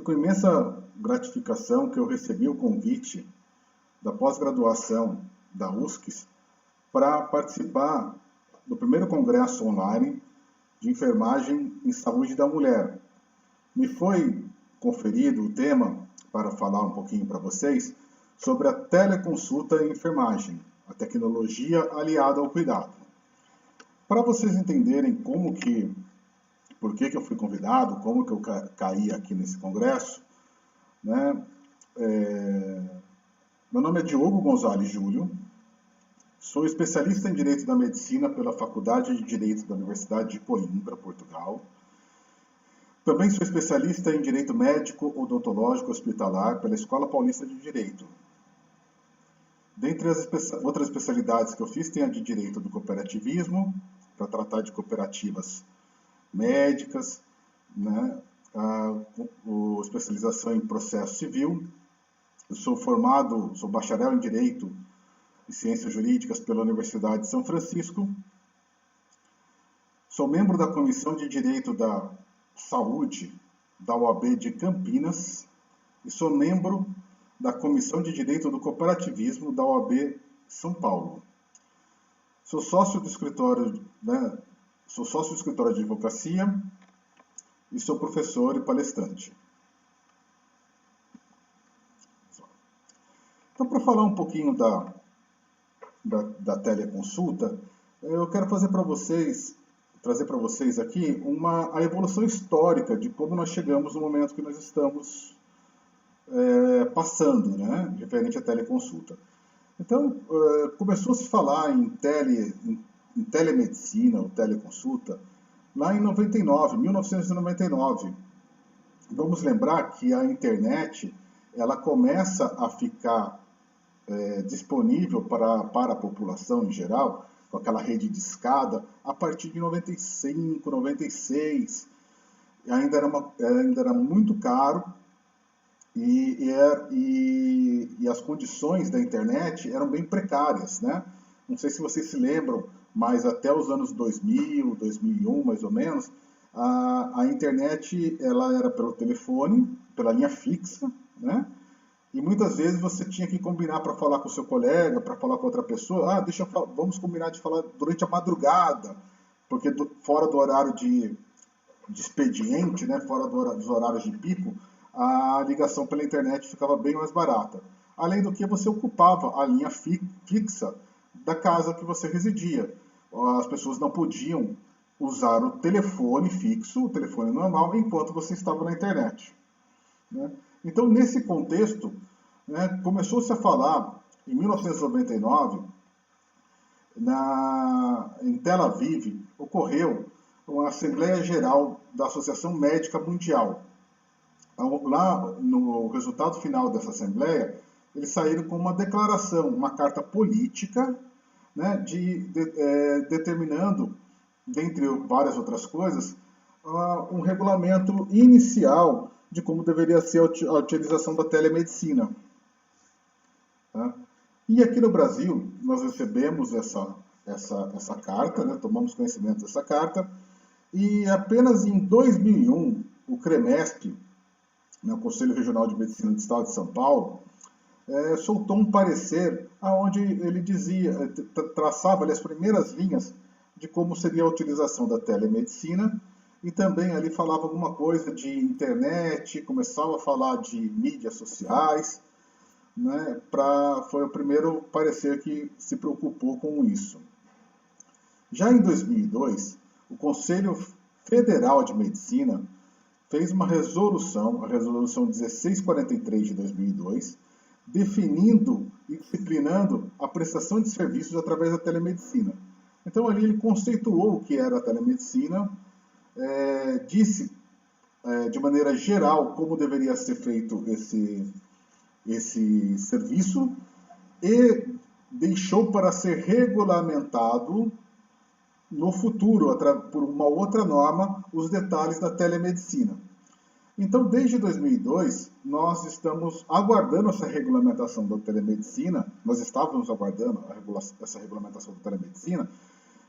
com imensa gratificação que eu recebi o convite da pós-graduação da USCS para participar do primeiro congresso online de enfermagem em saúde da mulher. Me foi conferido o tema para falar um pouquinho para vocês sobre a teleconsulta em enfermagem, a tecnologia aliada ao cuidado. Para vocês entenderem por que eu fui convidado, como que eu caí aqui nesse congresso, né? Meu nome é Diogo Gonzalez Júlio, sou especialista em Direito da Medicina pela Faculdade de Direito da Universidade de Coimbra, Portugal. Também sou especialista em Direito Médico Odontológico Hospitalar pela Escola Paulista de Direito. Dentre as outras especialidades que eu fiz, tem a de Direito do Cooperativismo, para tratar de cooperativas médicas, né? Especialização em Processo Civil. Eu sou bacharel em Direito e Ciências Jurídicas pela Universidade de São Francisco. Sou membro da Comissão de Direito da Saúde da OAB de Campinas e sou membro da Comissão de Direito do Cooperativismo da OAB São Paulo. Sou sócio do escritório, de advocacia e sou professor e palestrante. Então, para falar um pouquinho da teleconsulta, eu quero trazer para vocês aqui a evolução histórica de como nós chegamos no momento que nós estamos passando, né, referente à teleconsulta. Então, começou a se falar em telemedicina ou teleconsulta lá em 1999. Vamos lembrar que a internet ela começa a ficar disponível para a população em geral, com aquela rede de escada, a partir de 95, 96. Ainda era muito caro e as condições da internet eram bem precárias, né? Não sei se vocês se lembram, mas até os anos 2000, 2001, mais ou menos, a internet ela era pelo telefone, pela linha fixa, né? E muitas vezes você tinha que combinar para falar com o seu colega, para falar com outra pessoa. Vamos combinar de falar durante a madrugada, porque fora do horário de expediente, né, fora dos horários de pico, a ligação pela internet ficava bem mais barata. Além do que você ocupava a linha fixa da casa que você residia. As pessoas não podiam usar o telefone fixo, o telefone normal, enquanto você estava na internet, né? Então, nesse contexto, né, começou-se a falar, em 1999, em Tel Aviv, ocorreu uma Assembleia Geral da Associação Médica Mundial. Lá, no resultado final dessa Assembleia, eles saíram com uma declaração, uma carta política, né, determinando, dentre várias outras coisas, um regulamento inicial de como deveria ser a utilização da telemedicina. Tá? E aqui no Brasil, nós recebemos essa carta, né? Tomamos conhecimento dessa carta, e apenas em 2001, o CREMESP, né, o Conselho Regional de Medicina do Estado de São Paulo, soltou um parecer onde ele traçava ali as primeiras linhas de como seria a utilização da telemedicina, e também ali falava alguma coisa de internet, começava a falar de mídias sociais, né? Foi o primeiro parecer que se preocupou com isso. Já em 2002, o Conselho Federal de Medicina fez uma resolução, a Resolução 1643 de 2002, definindo e disciplinando a prestação de serviços através da telemedicina. Então ali ele conceituou o que era a telemedicina, disse de maneira geral como deveria ser feito esse serviço e deixou para ser regulamentado no futuro, por uma outra norma, os detalhes da telemedicina. Então, desde 2002, nós estamos aguardando essa regulamentação da telemedicina, nós estávamos aguardando essa regulamentação da telemedicina,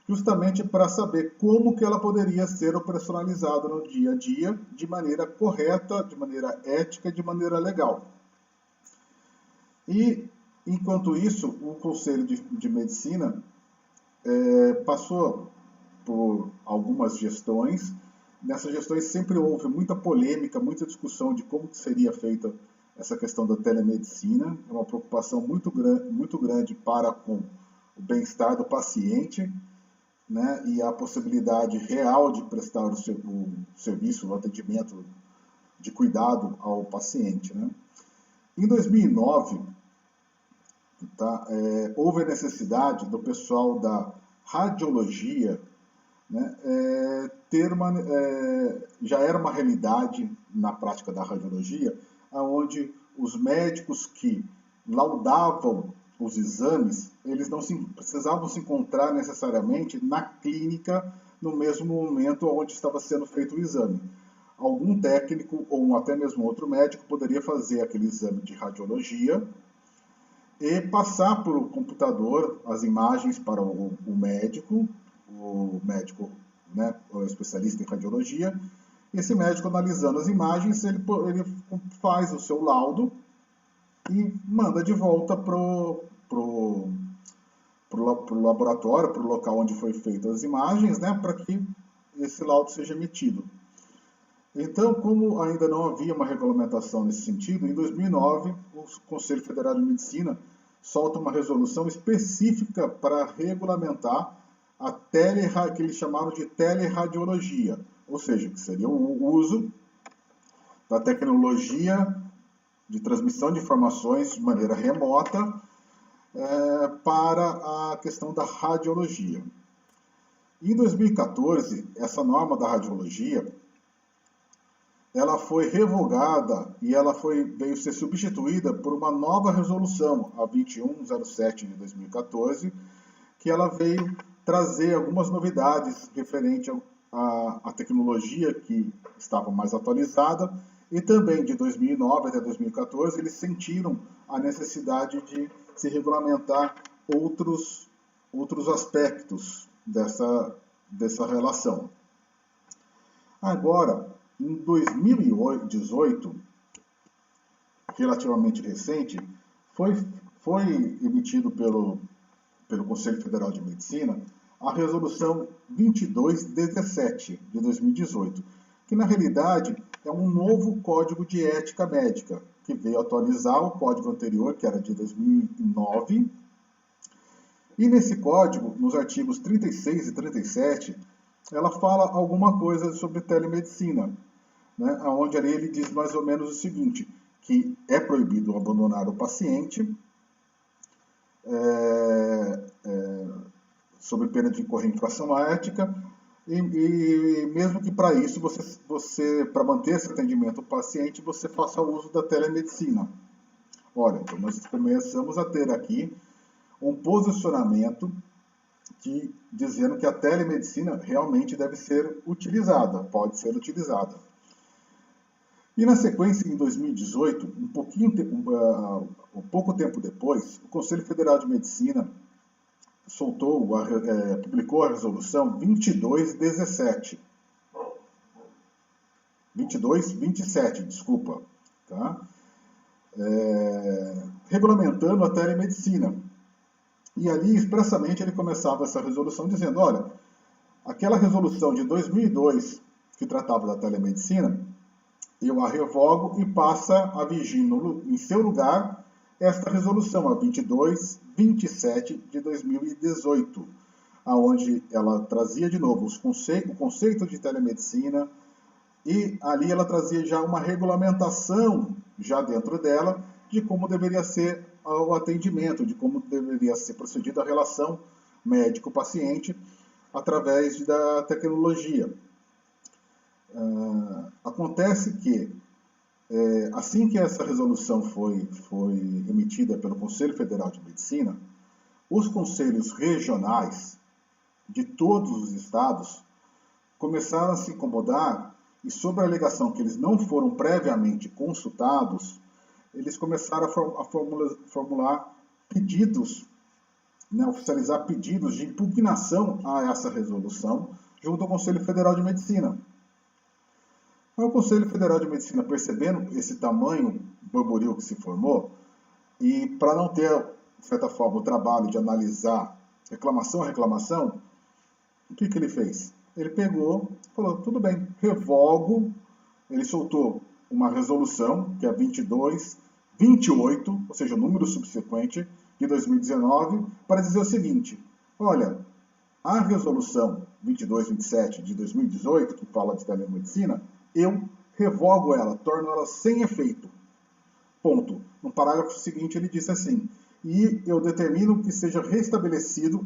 justamente para saber como que ela poderia ser operacionalizada no dia a dia de maneira correta, de maneira ética, de maneira legal. E, enquanto isso, o Conselho de Medicina passou por algumas gestões. Nessas gestões sempre houve muita polêmica, muita discussão de como seria feita essa questão da telemedicina. É uma preocupação muito grande para com o bem-estar do paciente, né, e a possibilidade real de prestar o serviço, o atendimento de cuidado ao paciente, né. Em 2009, houve a necessidade do pessoal da radiologia, né, já era uma realidade na prática da radiologia, onde os médicos que laudavam os exames, eles não precisavam se encontrar necessariamente na clínica no mesmo momento onde estava sendo feito o exame. Algum técnico ou até mesmo outro médico poderia fazer aquele exame de radiologia e passar por o computador as imagens para o médico, né, o especialista em radiologia. Esse médico, analisando as imagens, ele faz o seu laudo e manda de volta para o laboratório, para o local onde foi feitas as imagens, né, para que esse laudo seja emitido. Então, como ainda não havia uma regulamentação nesse sentido, em 2009, o Conselho Federal de Medicina solta uma resolução específica para regulamentar a que eles chamaram de teleradiologia, ou seja, que seria o uso da tecnologia de transmissão de informações de maneira remota para a questão da radiologia. Em 2014, essa norma da radiologia ela foi revogada e ela veio ser substituída por uma nova resolução, a 2107 de 2014, que ela veio trazer algumas novidades referente à tecnologia que estava mais atualizada, e também de 2009 até 2014 eles sentiram a necessidade de se regulamentar outros aspectos dessa relação. Agora, em 2018, relativamente recente, foi emitido pelo Conselho Federal de Medicina a Resolução 2217 de 2018, que na realidade é um novo Código de Ética Médica, que veio atualizar o código anterior, que era de 2009. E nesse código, nos artigos 36 e 37, ela fala alguma coisa sobre telemedicina, né, onde ali ele diz mais ou menos o seguinte, que é proibido abandonar o paciente, sob pena de incorrer em infração ética, e mesmo que para isso, para manter esse atendimento ao paciente, você faça uso da telemedicina. Olha, então nós começamos a ter aqui um posicionamento dizendo que a telemedicina realmente deve ser utilizada, pode ser utilizada. E na sequência, em 2018, pouco tempo depois, o Conselho Federal de Medicina publicou a resolução 2227, desculpa, tá? Regulamentando a telemedicina. E ali, expressamente, ele começava essa resolução dizendo, olha, aquela resolução de 2002 que tratava da telemedicina, eu a revogo e passa a vigir em seu lugar esta resolução, a 2227 de 2018, onde ela trazia de novo o conceito de telemedicina, e ali ela trazia já uma regulamentação já dentro dela de como deveria ser o atendimento, de como deveria ser procedida a relação médico-paciente através da tecnologia. Acontece que, assim que essa resolução foi emitida pelo Conselho Federal de Medicina, os conselhos regionais de todos os estados começaram a se incomodar e, sob a alegação que eles não foram previamente consultados, eles começaram a formular pedidos né, oficializar pedidos de impugnação a essa resolução junto ao Conselho Federal de Medicina. Mas o Conselho Federal de Medicina, percebendo esse tamanho burburinho que se formou, e para não ter, de certa forma, o trabalho de analisar reclamação a reclamação, o que ele fez? Ele pegou, falou, tudo bem, revogo, ele soltou uma resolução, que é 2228, ou seja, o número subsequente, de 2019, para dizer o seguinte, olha, a resolução 2227 de 2018, que fala de telemedicina, eu revogo ela, torno ela sem efeito. Ponto. No parágrafo seguinte ele disse assim, e eu determino que seja restabelecido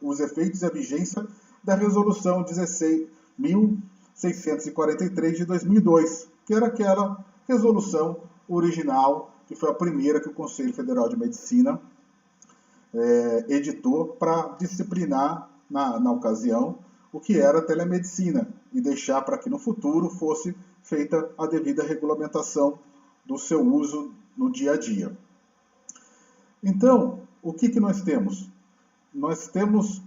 os efeitos e a vigência da resolução 16.643 de 2002, que era aquela resolução original, que foi a primeira que o Conselho Federal de Medicina editou para disciplinar, na ocasião, o que era a telemedicina e deixar para que no futuro fosse feita a devida regulamentação do seu uso no dia a dia. Então, o que nós temos? Nós temos,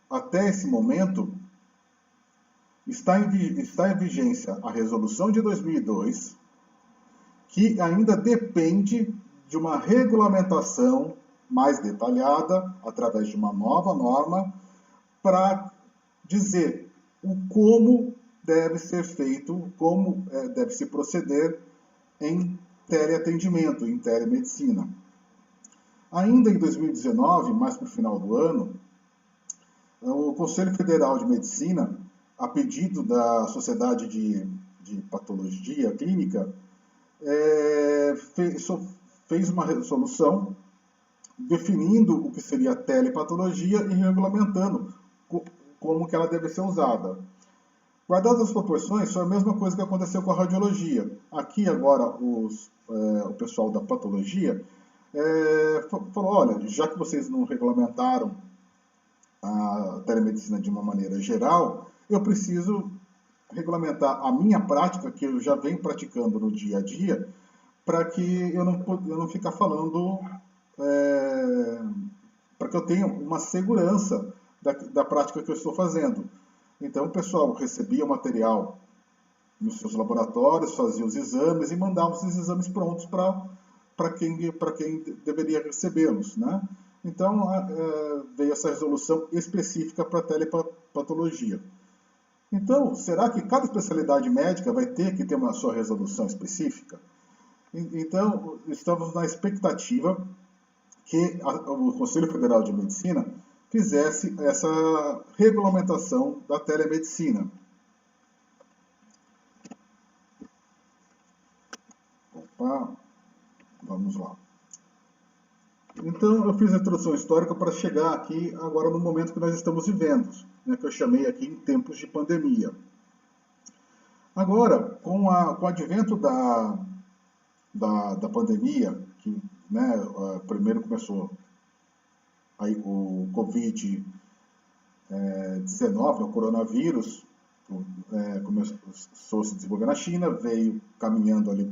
até esse momento, está em vigência a resolução de 2002, que ainda depende de uma regulamentação mais detalhada, através de uma nova norma, para dizer o como deve ser feito, como deve se proceder em teleatendimento, em telemedicina. Ainda em 2019, mais para o final do ano, o Conselho Federal de Medicina, a pedido da Sociedade de Patologia Clínica, fez uma resolução definindo o que seria a telepatologia e regulamentando como que ela deve ser usada. Guardadas as proporções, foi a mesma coisa que aconteceu com a radiologia. Aqui agora o pessoal da patologia falou, olha, já que vocês não regulamentaram a telemedicina de uma maneira geral, eu preciso regulamentar a minha prática, que eu já venho praticando no dia a dia, para que eu não ficar falando, para que eu tenha uma segurança da prática que eu estou fazendo. Então o pessoal recebia o material nos seus laboratórios, fazia os exames e mandava esses exames prontos para quem deveria recebê-los, né? Então veio essa resolução específica para a telepatologia. Então, será que cada especialidade médica vai ter que ter uma sua resolução específica? Então, estamos na expectativa que o Conselho Federal de Medicina fizesse essa regulamentação da telemedicina. Opa, vamos lá. Então, eu fiz a introdução histórica para chegar aqui agora no momento que nós estamos vivendo, né, que eu chamei aqui em tempos de pandemia. Agora, com o advento da pandemia, que primeiro começou aí o Covid-19, o coronavírus, começou a se desenvolver na China, veio caminhando ali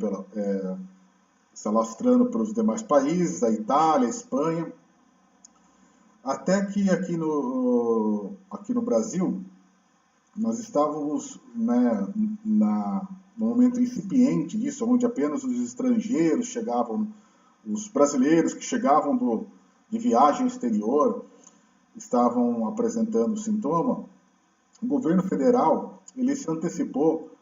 se alastrando pelos demais países, a Itália, a Espanha, até que aqui no Brasil, nós estávamos no momento incipiente disso, onde apenas os estrangeiros chegavam, os brasileiros que chegavam de viagem ao exterior, estavam apresentando sintoma. O governo federal, ele se antecipou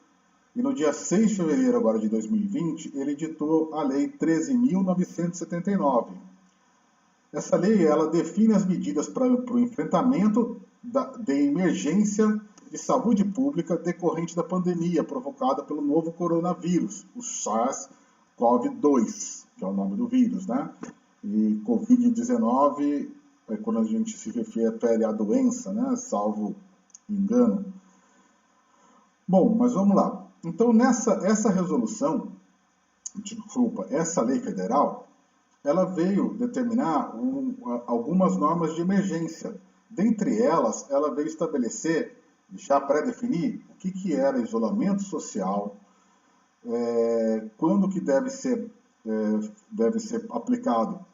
e no dia 6 de fevereiro agora de 2020, ele editou a Lei 13.979. Essa lei, ela define as medidas para o enfrentamento da emergência de saúde pública decorrente da pandemia provocada pelo novo coronavírus, o SARS-CoV-2, que é o nome do vírus, né? E Covid-19 é quando a gente se refere à doença, né? Salvo engano. Bom, mas vamos lá. Então, essa resolução, essa lei federal, ela veio determinar algumas normas de emergência. Dentre elas, ela veio estabelecer, já pré-definir, o que era isolamento social, quando que deve ser aplicado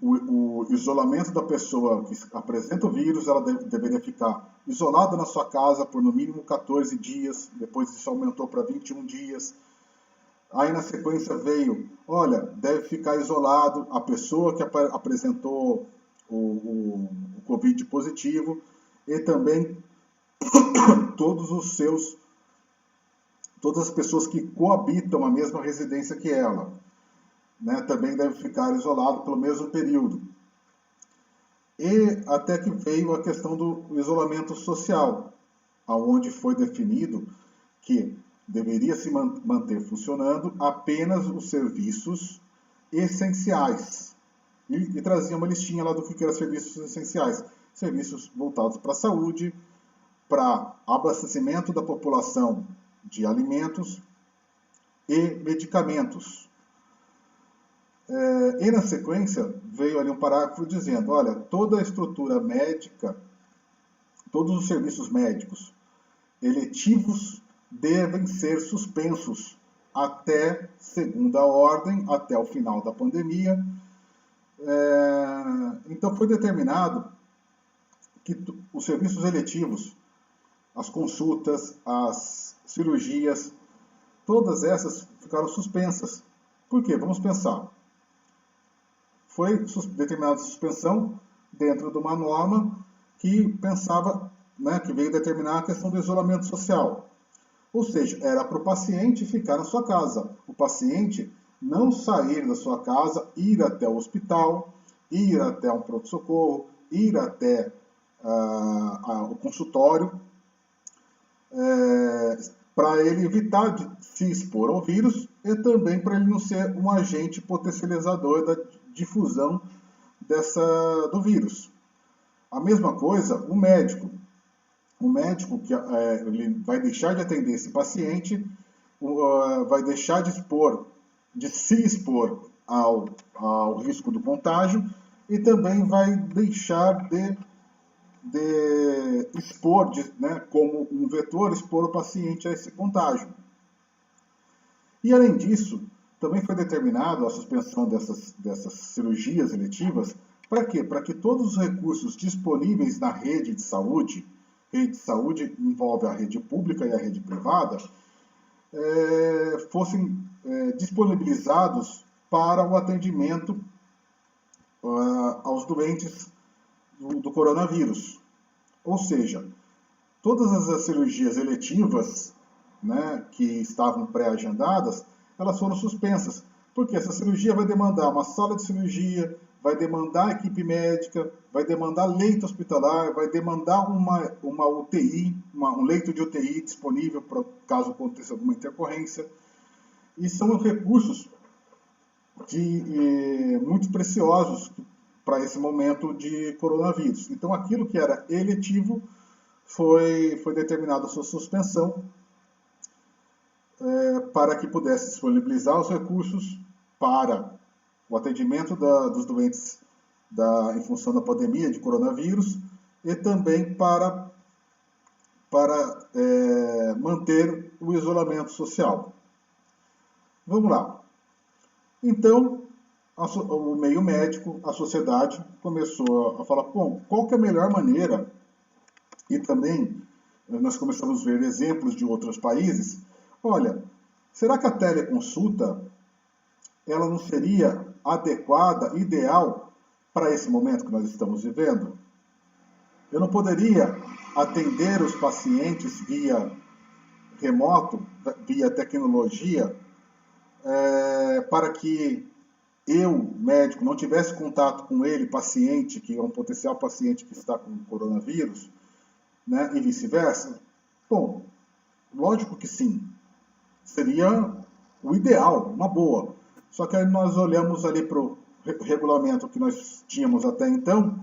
o isolamento da pessoa que apresenta o vírus, ela deveria ficar isolada na sua casa por no mínimo 14 dias, depois isso aumentou para 21 dias. Aí na sequência veio, olha, deve ficar isolado a pessoa que apresentou o Covid positivo e também todas as pessoas que coabitam a mesma residência que ela, né, também deve ficar isolado pelo mesmo período. E até que veio a questão do isolamento social, aonde foi definido que deveria se manter funcionando apenas os serviços essenciais. E trazia uma listinha lá do que eram serviços essenciais. Serviços voltados para a saúde, para abastecimento da população de alimentos e medicamentos. E na sequência veio ali um parágrafo dizendo, olha, toda a estrutura médica, todos os serviços médicos eletivos devem ser suspensos até segunda ordem, até o final da pandemia. Então foi determinado que os serviços eletivos, as consultas, as cirurgias, todas essas ficaram suspensas. Por quê? Vamos pensar. Foi determinada a suspensão dentro de uma norma que pensava, né, que veio determinar a questão do isolamento social. Ou seja, era para o paciente ficar na sua casa. O paciente não sair da sua casa, ir até o hospital, ir até um pronto-socorro, ir até o consultório, para ele evitar de se expor ao vírus e também para ele não ser um agente potencializador da difusão do vírus. A mesma coisa, o médico. O médico que ele vai deixar de atender esse paciente, vai deixar de se expor ao risco do contágio e também vai deixar de expor, né, como um vetor, expor o paciente a esse contágio. E além disso, também foi determinado a suspensão dessas cirurgias eletivas. Para quê? Para que todos os recursos disponíveis na rede de saúde envolve a rede pública e a rede privada, fossem disponibilizados para o atendimento aos doentes do coronavírus. Ou seja, todas as cirurgias eletivas, né, que estavam pré-agendadas, elas foram suspensas, porque essa cirurgia vai demandar uma sala de cirurgia, vai demandar equipe médica, vai demandar leito hospitalar, vai demandar uma UTI, um leito de UTI disponível para caso aconteça alguma intercorrência. E são recursos muito preciosos para esse momento de coronavírus. Então, aquilo que era eletivo foi determinada a sua suspensão para que pudesse disponibilizar os recursos para o atendimento dos doentes em função da pandemia de coronavírus e também para manter o isolamento social. Vamos lá. Então, o meio médico, a sociedade, começou a falar, bom, qual que é a melhor maneira? E também nós começamos a ver exemplos de outros países. Olha, será que a teleconsulta ela não seria adequada, ideal para esse momento que nós estamos vivendo? Eu não poderia atender os pacientes via remoto, via tecnologia, para que eu, médico, não tivesse contato com ele, paciente, que é um potencial paciente que está com coronavírus, né, e vice-versa? Bom, lógico que sim. Seria o ideal, uma boa. Só que aí nós olhamos ali para o regulamento que nós tínhamos até então,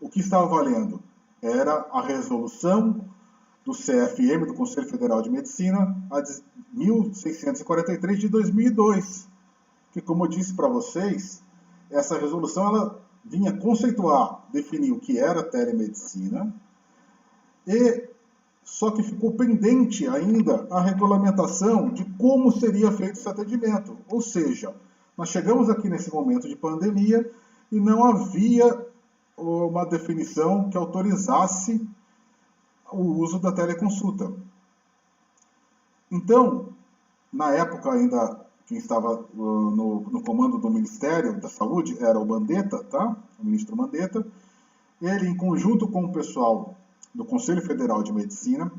o que estava valendo era a resolução do CFM, do Conselho Federal de Medicina, a 1643 de 2002, que, como eu disse para vocês, essa resolução ela vinha conceituar, definir o que era telemedicina, só que ficou pendente ainda a regulamentação de como seria feito esse atendimento. Ou seja, Nós chegamos aqui nesse momento de pandemia e não havia uma definição que autorizasse o uso da teleconsulta. Então, na época ainda, quem estava no comando do Ministério da Saúde era o Mandetta, tá? O ministro Mandetta. Ele, em conjunto com o pessoal do Conselho Federal de Medicina,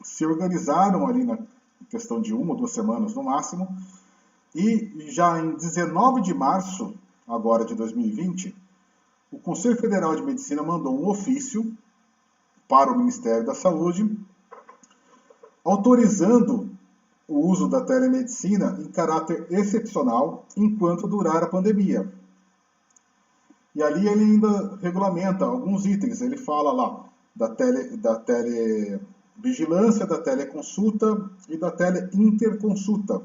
se organizaram ali na questão de 1 ou 2 semanas no máximo, e já em 19 de março, agora de 2020, o Conselho Federal de Medicina mandou um ofício para o Ministério da Saúde, autorizando o uso da telemedicina em caráter excepcional enquanto durar a pandemia. E ali ele ainda regulamenta alguns itens. Ele fala lá da televigilância, da teleconsulta e da teleinterconsulta.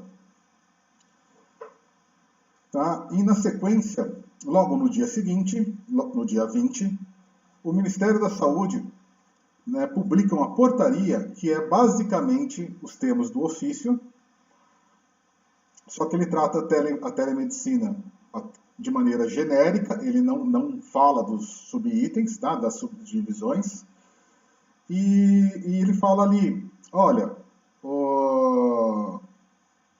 Tá? E na sequência, logo no dia seguinte, no dia 20, o Ministério da Saúde publica uma portaria que é basicamente os termos do ofício, só que ele trata a telemedicina de maneira genérica, ele não fala dos subitens, tá? Das subdivisões, e ele fala ali, olha,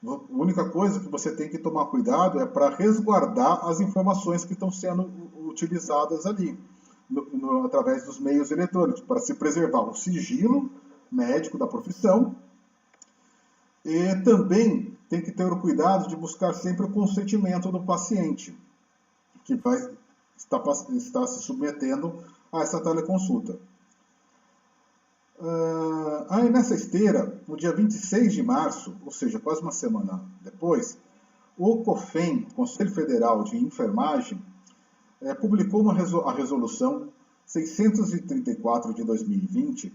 a única coisa que você tem que tomar cuidado é para resguardar as informações que estão sendo utilizadas ali, através dos meios eletrônicos, para se preservar o sigilo médico da profissão, e também tem que ter o cuidado de buscar sempre o consentimento do paciente, que vai estar se submetendo a essa teleconsulta. Aí nessa esteira, no dia 26 de março, ou seja, quase uma semana depois, o COFEN, Conselho Federal de Enfermagem, publicou a resolução 634 de 2020,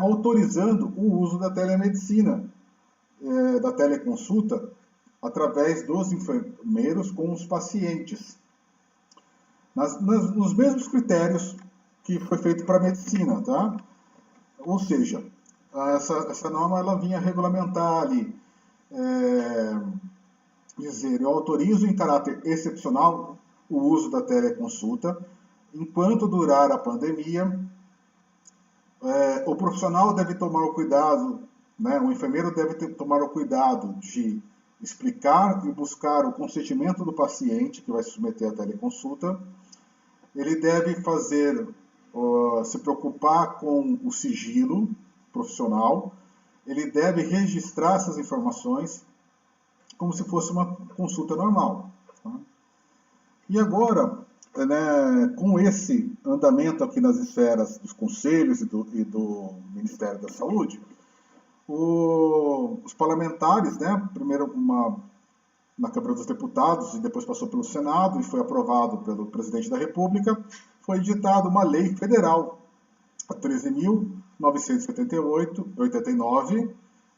autorizando o uso da telemedicina, da teleconsulta, através dos enfermeiros com os pacientes, nos mesmos critérios que foi feito para a medicina, tá? Ou seja, essa norma ela vinha regulamentar ali, dizer, eu autorizo em caráter excepcional o uso da teleconsulta enquanto durar a pandemia. O profissional deve tomar o cuidado, o enfermeiro deve tomar o cuidado de explicar e buscar o consentimento do paciente que vai se submeter à teleconsulta. Ele deve se preocupar com o sigilo profissional. Ele deve registrar essas informações como se fosse uma consulta normal. Tá? E agora, com esse andamento aqui nas esferas dos conselhos e do Ministério da Saúde, os parlamentares, primeiro na Câmara dos Deputados e depois passou pelo Senado e foi aprovado pelo Presidente da República, foi editada uma lei federal, a 13.989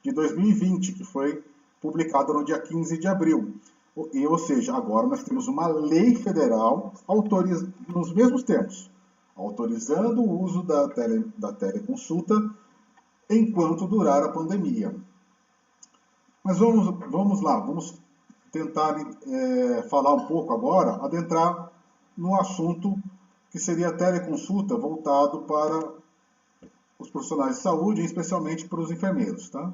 de 2020, que foi publicada no dia 15 de abril. Ou seja, agora nós temos uma lei federal nos mesmos termos, autorizando o uso da teleconsulta enquanto durar a pandemia. Mas vamos lá, vamos tentar falar um pouco agora, adentrar no assunto que seria a teleconsulta voltado para os profissionais de saúde, especialmente para os enfermeiros. Tá?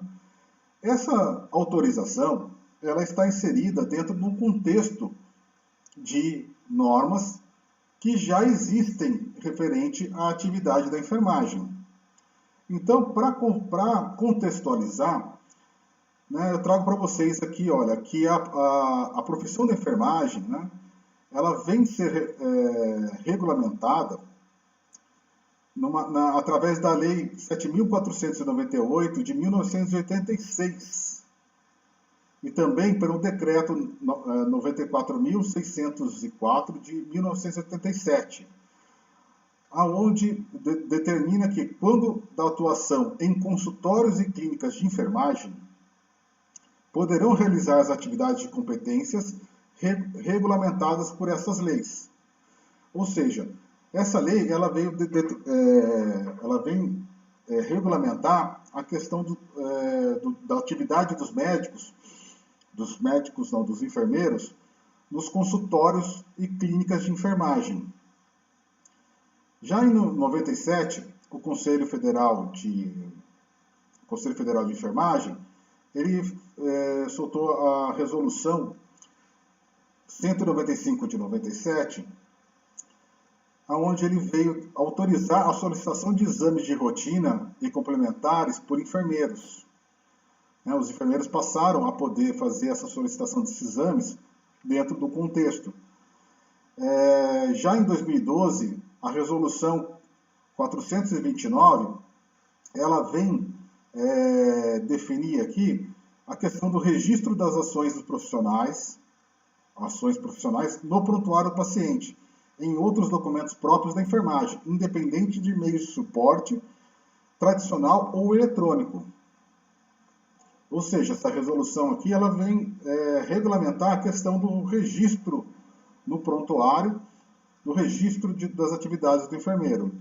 Essa autorização ela está inserida dentro de um contexto de normas que já existem referente à atividade da enfermagem. Então, para contextualizar, eu trago para vocês aqui, olha, que a profissão da enfermagem, ela vem ser regulamentada através da Lei 7.498 de 1986 e também pelo Decreto 94.604 de 1987, aonde determina que quando da atuação em consultórios e clínicas de enfermagem, poderão realizar as atividades de competências regulamentadas por essas leis. Ou seja, essa lei ela vem regulamentar a questão da atividade dos médicos dos médicos, não, dos enfermeiros, nos consultórios e clínicas de enfermagem. Já em 97, o Conselho Federal de Enfermagem, ele soltou a resolução 195 de 97, onde ele veio autorizar a solicitação de exames de rotina e complementares por enfermeiros. Os enfermeiros passaram a poder fazer essa solicitação desses exames dentro do contexto. Já em 2012, a resolução 429, ela vem definir aqui a questão do registro das ações profissionais no prontuário do paciente, em outros documentos próprios da enfermagem, independente de meio de suporte tradicional ou eletrônico. Ou seja, essa resolução aqui ela vem regulamentar a questão do registro no prontuário, do registro das atividades do enfermeiro.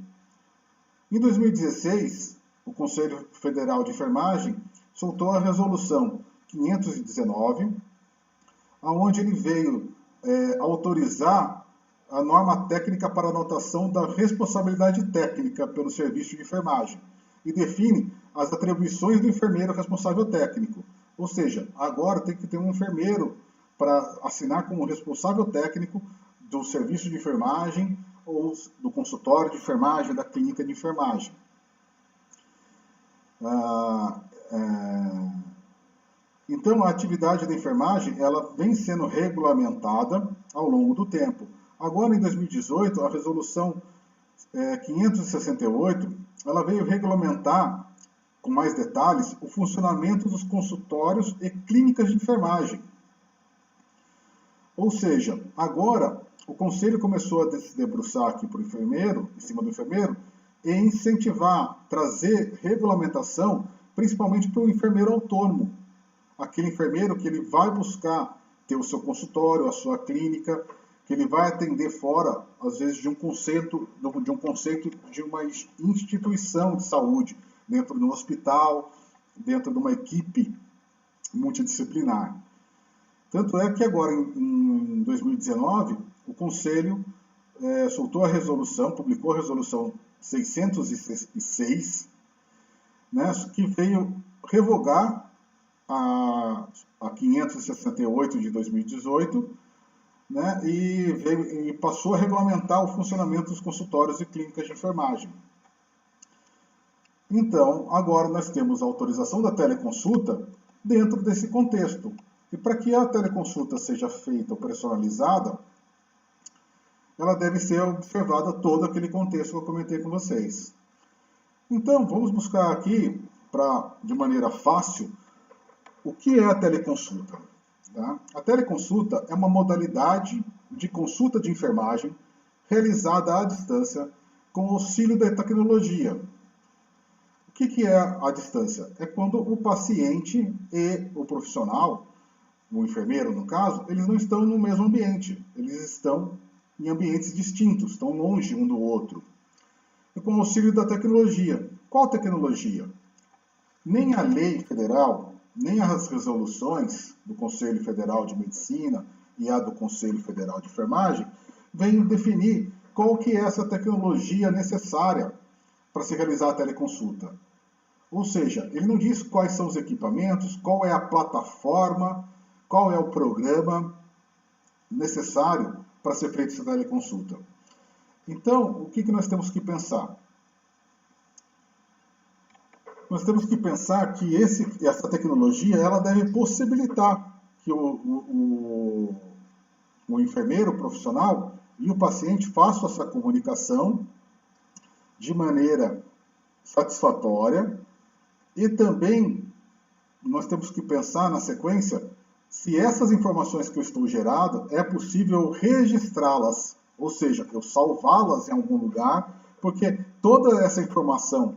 Em 2016, o Conselho Federal de Enfermagem soltou a resolução 519, onde ele veio autorizar a norma técnica para anotação da responsabilidade técnica pelo serviço de enfermagem e define as atribuições do enfermeiro responsável técnico. Ou seja, agora tem que ter um enfermeiro para assinar como responsável técnico do serviço de enfermagem ou do consultório de enfermagem, da clínica de enfermagem. Então, a atividade da enfermagem ela vem sendo regulamentada ao longo do tempo. Agora, em 2018, a resolução 568, ela veio regulamentar, com mais detalhes, o funcionamento dos consultórios e clínicas de enfermagem. Ou seja, agora o Conselho começou a se debruçar aqui para o enfermeiro, em cima do enfermeiro, e incentivar, trazer regulamentação, principalmente para o enfermeiro autônomo. Aquele enfermeiro que ele vai buscar ter o seu consultório, a sua clínica, que ele vai atender fora, às vezes, de um conceito de uma instituição de saúde, dentro de um hospital, dentro de uma equipe multidisciplinar. Tanto é que agora, em 2019, o Conselho soltou a resolução, publicou a resolução 606, né, que veio revogar a 568 de 2018, né, e passou a regulamentar o funcionamento dos consultórios e clínicas de enfermagem. Então, agora nós temos a autorização da teleconsulta dentro desse contexto. E para que a teleconsulta seja feita ou personalizada, ela deve ser observada todo aquele contexto que eu comentei com vocês. Então, vamos buscar aqui, de maneira fácil, o que é a teleconsulta. Tá? A teleconsulta é uma modalidade de consulta de enfermagem realizada à distância com auxílio da tecnologia. O que é a distância? É quando o paciente e o profissional, o enfermeiro no caso, eles não estão no mesmo ambiente, eles estão em ambientes distintos, estão longe um do outro. E com o auxílio da tecnologia. Qual tecnologia? Nem a lei federal, nem as resoluções do Conselho Federal de Medicina e a do Conselho Federal de Enfermagem vêm definir qual que é essa tecnologia necessária para se realizar a teleconsulta. Ou seja, ele não diz quais são os equipamentos, qual é a plataforma, qual é o programa necessário para ser feita essa teleconsulta. Então, o que nós temos que pensar? Nós temos que pensar que essa tecnologia ela deve possibilitar que o enfermeiro profissional e o paciente façam essa comunicação de maneira satisfatória e também nós temos que pensar na sequência se essas informações que eu estou gerando é possível registrá-las, ou seja, eu salvá-las em algum lugar, porque toda essa informação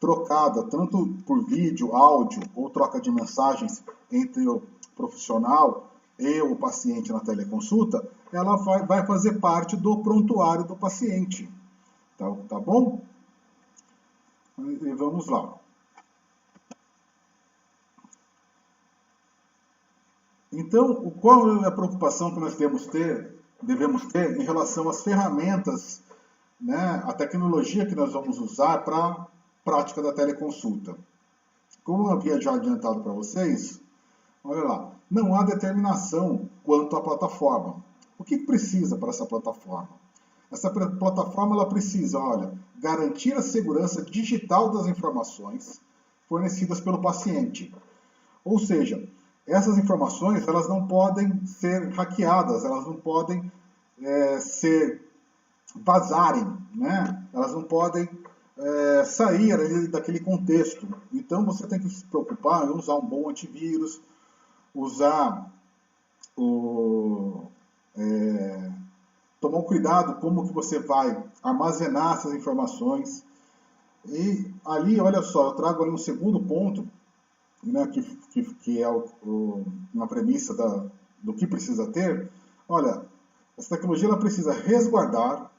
trocada, tanto por vídeo, áudio ou troca de mensagens entre o profissional e o paciente na teleconsulta, ela vai fazer parte do prontuário do paciente. Tá bom? E vamos lá. Então, qual é a preocupação que nós devemos ter em relação às ferramentas, né, a tecnologia que nós vamos usar para a prática da teleconsulta? Como eu havia já adiantado para vocês, olha lá, não há determinação quanto à plataforma. O que precisa para essa plataforma? Essa plataforma ela precisa, olha, garantir a segurança digital das informações fornecidas pelo paciente. Ou seja, essas informações elas não podem ser hackeadas, elas não podem vazarem, né? Elas não podem sair ali daquele contexto. Então você tem que se preocupar em usar um bom antivírus, usar tomar um cuidado como que você vai armazenar essas informações. E ali, olha só, eu trago ali um segundo ponto, né, que é uma premissa do que precisa ter. Olha, essa tecnologia ela precisa resguardar,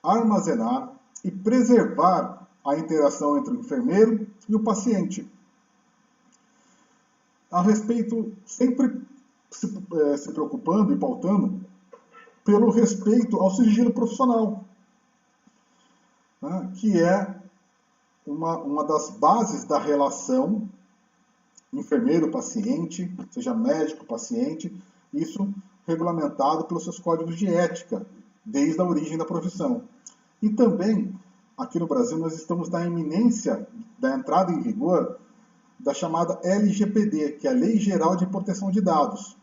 armazenar e preservar a interação entre o enfermeiro e o paciente. A respeito, sempre se preocupando e pautando pelo respeito ao sigilo profissional, né, que é uma das bases da relação enfermeiro-paciente, seja médico-paciente, isso regulamentado pelos seus códigos de ética, desde a origem da profissão. E também, aqui no Brasil, nós estamos na iminência da entrada em vigor da chamada LGPD, que é a Lei Geral de Proteção de Dados,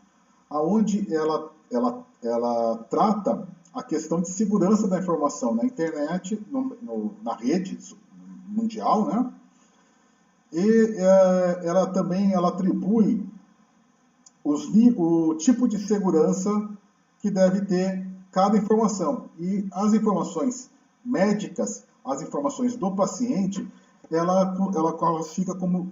aonde ela trata a questão de segurança da informação na internet, na rede mundial, né? E ela também atribui o tipo de segurança que deve ter cada informação. E as informações médicas, as informações do paciente, ela classifica como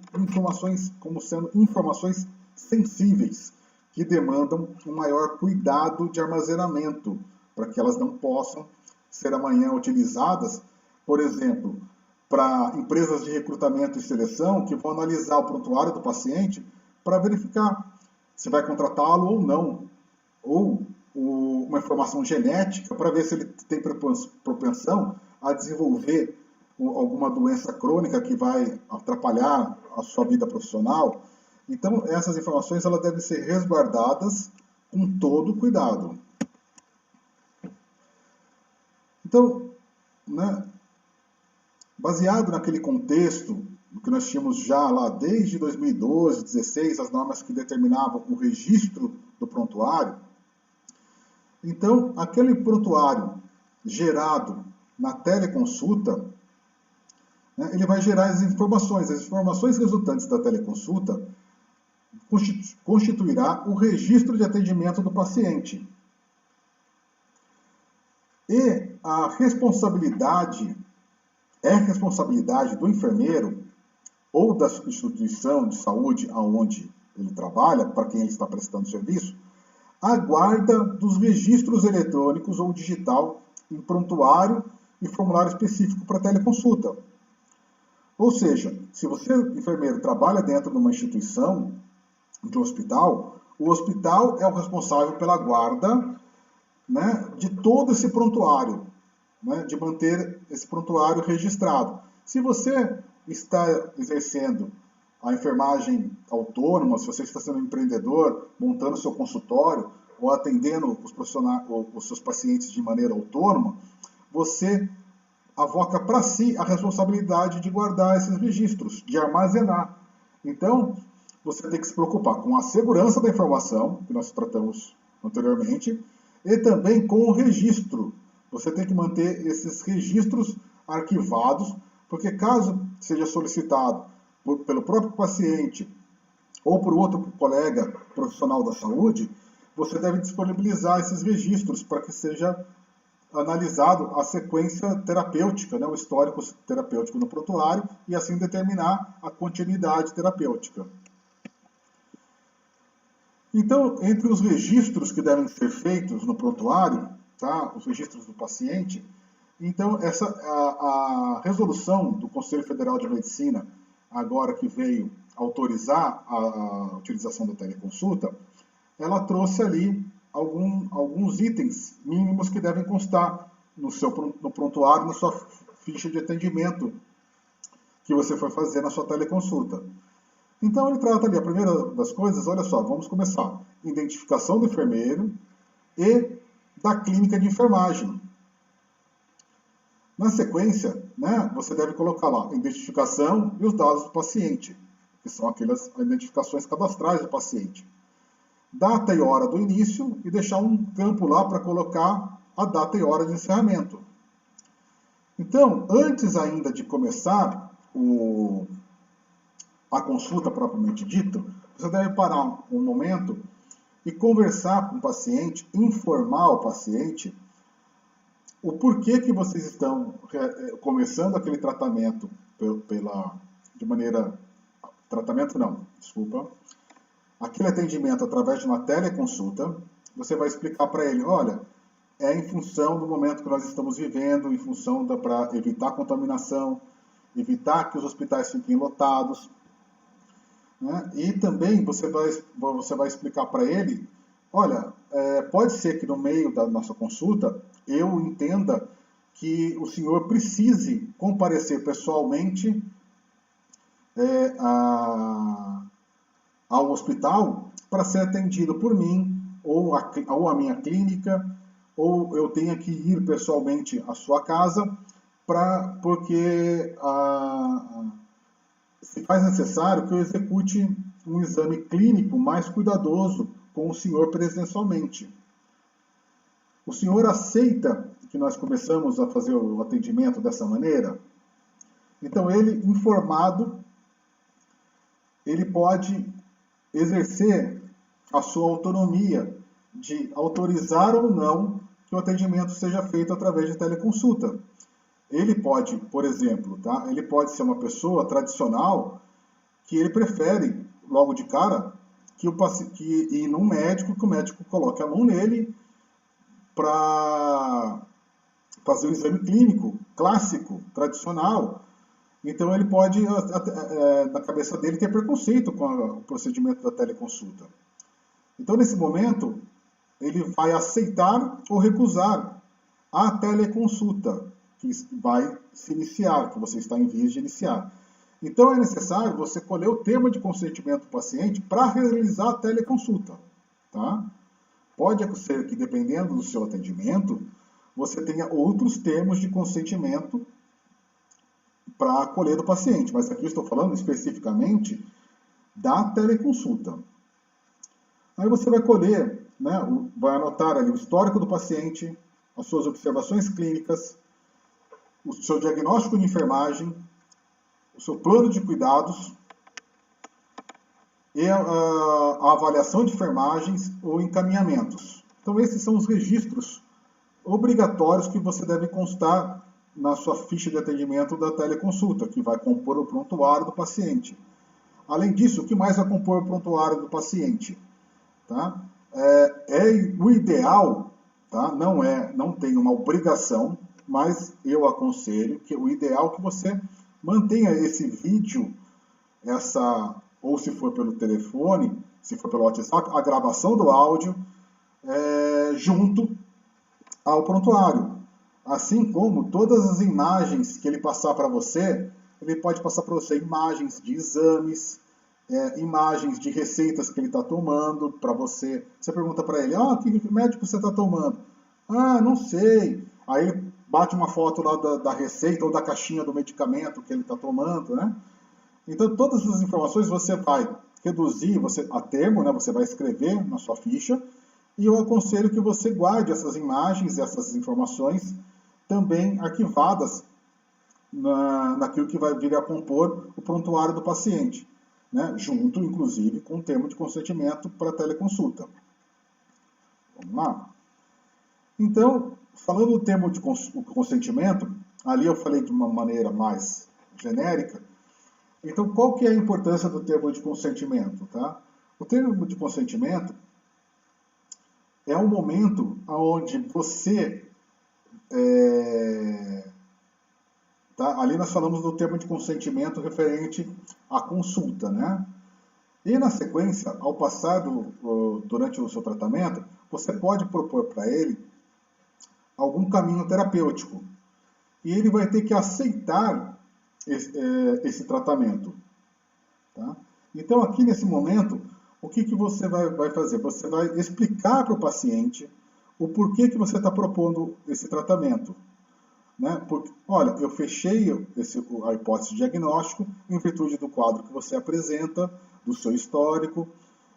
sendo informações sensíveis, que demandam um maior cuidado de armazenamento, para que elas não possam ser amanhã utilizadas, por exemplo, para empresas de recrutamento e seleção que vão analisar o prontuário do paciente para verificar se vai contratá-lo ou não, ou uma informação genética para ver se ele tem propensão a desenvolver alguma doença crônica que vai atrapalhar a sua vida profissional. Então, essas informações elas devem ser resguardadas com todo cuidado. Então, né, baseado naquele contexto que nós tínhamos já lá desde 2012, 2016, as normas que determinavam o registro do prontuário, então, aquele prontuário gerado na teleconsulta, né, ele vai gerar as informações resultantes da teleconsulta constituirá o registro de atendimento do paciente. E a responsabilidade do enfermeiro ou da instituição de saúde aonde ele trabalha, para quem ele está prestando serviço, a guarda dos registros eletrônicos ou digital em prontuário e formulário específico para teleconsulta. Ou seja, se você, enfermeiro, trabalha dentro de uma instituição, de um hospital, o hospital é o responsável pela guarda, né, de todo esse prontuário, né, de manter esse prontuário registrado. Se você está exercendo a enfermagem autônoma, se você está sendo um empreendedor, montando seu consultório ou atendendo os seus pacientes de maneira autônoma, você avoca para si a responsabilidade de guardar esses registros, de armazenar. Então, você tem que se preocupar com a segurança da informação, que nós tratamos anteriormente, e também com o registro. Você tem que manter esses registros arquivados, porque caso seja solicitado pelo próprio paciente ou por outro colega profissional da saúde, você deve disponibilizar esses registros para que seja analisado a sequência terapêutica, né, o histórico terapêutico no prontuário, e assim determinar a continuidade terapêutica. Então, entre os registros que devem ser feitos no prontuário, tá, os registros do paciente, então a resolução do Conselho Federal de Medicina, agora que veio autorizar a utilização da teleconsulta, ela trouxe ali alguns itens mínimos que devem constar no prontuário, na sua ficha de atendimento que você foi fazer na sua teleconsulta. Então ele trata ali, a primeira das coisas, olha só, vamos começar. Identificação do enfermeiro e da clínica de enfermagem. Na sequência, né, você deve colocar lá a identificação e os dados do paciente, que são aquelas identificações cadastrais do paciente. Data e hora do início e deixar um campo lá para colocar a data e hora de encerramento. Então, antes ainda de começar a consulta propriamente dita, você deve parar um momento e conversar com o paciente, informar o paciente o porquê que vocês estão começando aquele tratamento aquele atendimento através de uma teleconsulta. Você vai explicar para ele, olha, é em função do momento que nós estamos vivendo, em função para evitar contaminação, evitar que os hospitais fiquem lotados, né? E também você vai explicar para ele, olha, pode ser que no meio da nossa consulta eu entenda que o senhor precise comparecer pessoalmente ao hospital para ser atendido por mim, ou a minha clínica, ou eu tenha que ir pessoalmente à sua casa, porque se faz necessário que eu execute um exame clínico mais cuidadoso com o senhor presencialmente. O senhor aceita que nós começamos a fazer o atendimento dessa maneira? Então, ele, informado, ele pode exercer a sua autonomia de autorizar ou não que o atendimento seja feito através de teleconsulta. Ele pode, por exemplo, tá? Ele pode ser uma pessoa tradicional que ele prefere, logo de cara, que ir num médico, que o médico coloque a mão nele para fazer o exame clínico, clássico, tradicional. Então ele pode, na cabeça dele, ter preconceito com o procedimento da teleconsulta. Então, nesse momento, ele vai aceitar ou recusar a teleconsulta que vai se iniciar, que você está em vias de iniciar. Então, é necessário você colher o termo de consentimento do paciente para realizar a teleconsulta. Tá? Pode ser que, dependendo do seu atendimento, você tenha outros termos de consentimento para acolher do paciente, mas aqui eu estou falando especificamente da teleconsulta. Aí você vai colher, né, vai anotar ali o histórico do paciente, as suas observações clínicas, o seu diagnóstico de enfermagem, o seu plano de cuidados e a avaliação de enfermagens ou encaminhamentos. Então esses são os registros obrigatórios que você deve constar na sua ficha de atendimento da teleconsulta, que vai compor o prontuário do paciente. Além disso, o que mais vai compor o prontuário do paciente? Tá? O ideal, tá? Não tem uma obrigação, mas eu aconselho que o ideal é que você mantenha esse vídeo, ou se for pelo telefone, se for pelo WhatsApp, a gravação do áudio junto ao prontuário. Assim como todas as imagens que ele passar para você, ele pode passar para você imagens de exames, imagens de receitas que ele está tomando para você. Você pergunta para ele, que médico você está tomando? Não sei. Aí ele bate uma foto lá da receita ou da caixinha do medicamento que ele está tomando, né? Então todas essas informações você vai reduzir a termo, né? Você vai escrever na sua ficha, e eu aconselho que você guarde essas imagens, essas informações também arquivadas naquilo que vai vir a compor o prontuário do paciente, né? Junto, inclusive, com o termo de consentimento para teleconsulta. Vamos lá? Então, falando do termo de consentimento, ali eu falei de uma maneira mais genérica. Então, qual que é a importância do termo de consentimento? Tá? O termo de consentimento é um momento onde você... ali nós falamos do termo de consentimento referente à consulta, né? E na sequência, ao passar durante o seu tratamento, você pode propor para ele algum caminho terapêutico. E ele vai ter que aceitar esse tratamento. Tá? Então, aqui nesse momento, o que você vai fazer? Você vai explicar para o paciente o porquê que você está propondo esse tratamento. Né? Porque, olha, eu fechei a hipótese de diagnóstico em virtude do quadro que você apresenta, do seu histórico.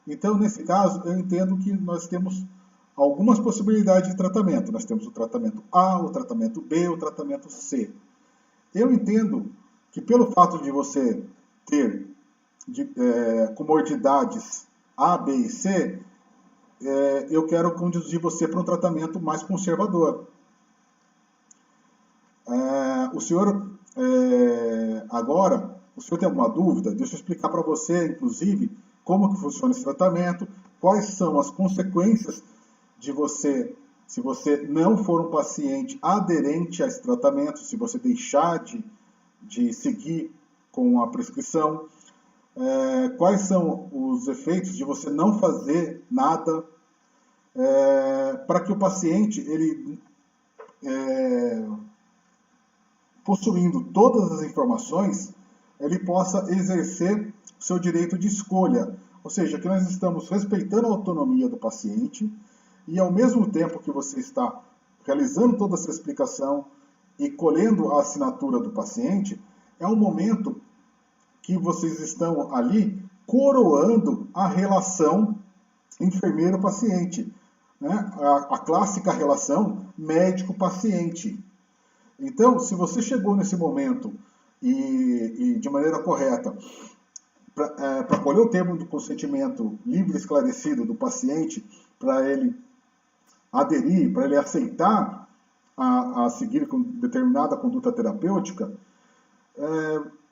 Então, nesse caso, eu entendo que nós temos algumas possibilidades de tratamento. Nós temos o tratamento A, o tratamento B, o tratamento C. Eu entendo que pelo fato de você ter comorbidades A, B e C, eu quero conduzir você para um tratamento mais conservador. O senhor, agora, o senhor tem alguma dúvida? Deixa eu explicar para você, inclusive, como que funciona esse tratamento, quais são as consequências de você, se você não for um paciente aderente a esse tratamento, se você deixar de seguir com a prescrição, quais são os efeitos de você não fazer nada, para que o paciente, ele, possuindo todas as informações, ele possa exercer o seu direito de escolha. Ou seja, que nós estamos respeitando a autonomia do paciente e, ao mesmo tempo que você está realizando toda essa explicação e colhendo a assinatura do paciente, é um momento que vocês estão ali coroando a relação enfermeiro-paciente, né? A clássica relação médico-paciente. Então, se você chegou nesse momento e de maneira correta para colher o termo do consentimento livre e esclarecido do paciente, para ele aderir, para ele aceitar a seguir com determinada conduta terapêutica,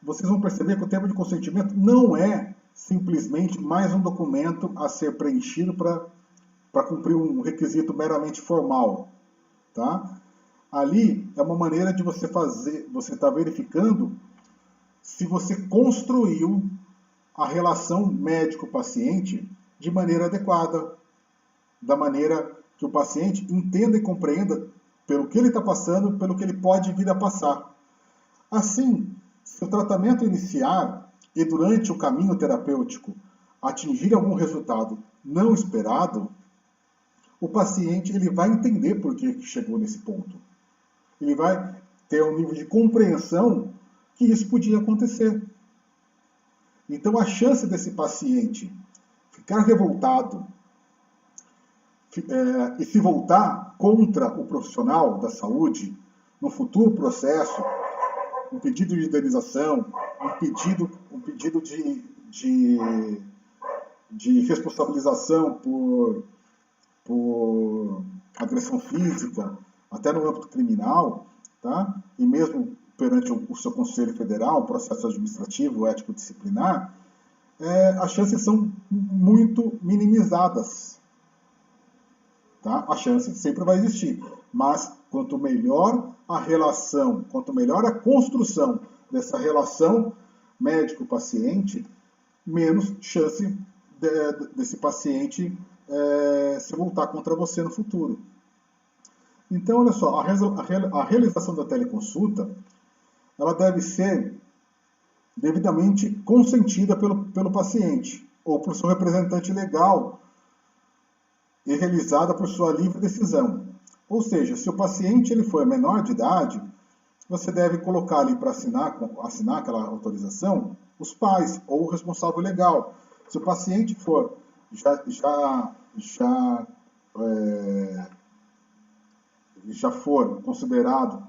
vocês vão perceber que o termo de consentimento não é simplesmente mais um documento a ser preenchido para cumprir um requisito meramente formal. Tá? Ali é uma maneira de você fazer, você está verificando se você construiu a relação médico-paciente de maneira adequada, da maneira que o paciente entenda e compreenda pelo que ele está passando, pelo que ele pode vir a passar. Assim, se o tratamento iniciar e durante o caminho terapêutico atingir algum resultado não esperado, o paciente ele vai entender por que chegou nesse ponto. Ele vai ter um nível de compreensão que isso podia acontecer. Então, a chance desse paciente ficar revoltado e se voltar contra o profissional da saúde no futuro processo, um pedido de indenização, um pedido de responsabilização por agressão física, até no âmbito criminal, tá? E mesmo perante o seu Conselho Federal, um processo administrativo, ético-disciplinar, as chances são muito minimizadas. Tá? A chance sempre vai existir, mas quanto melhor a relação, quanto melhor a construção dessa relação médico-paciente, menos chance desse paciente se voltar contra você no futuro. Então, olha só, a realização da teleconsulta, ela deve ser devidamente consentida pelo paciente ou por seu representante legal e realizada por sua livre decisão. Ou seja, se o paciente ele for menor de idade, você deve colocar ali para assinar aquela autorização os pais ou o responsável legal. Se o paciente for já for considerado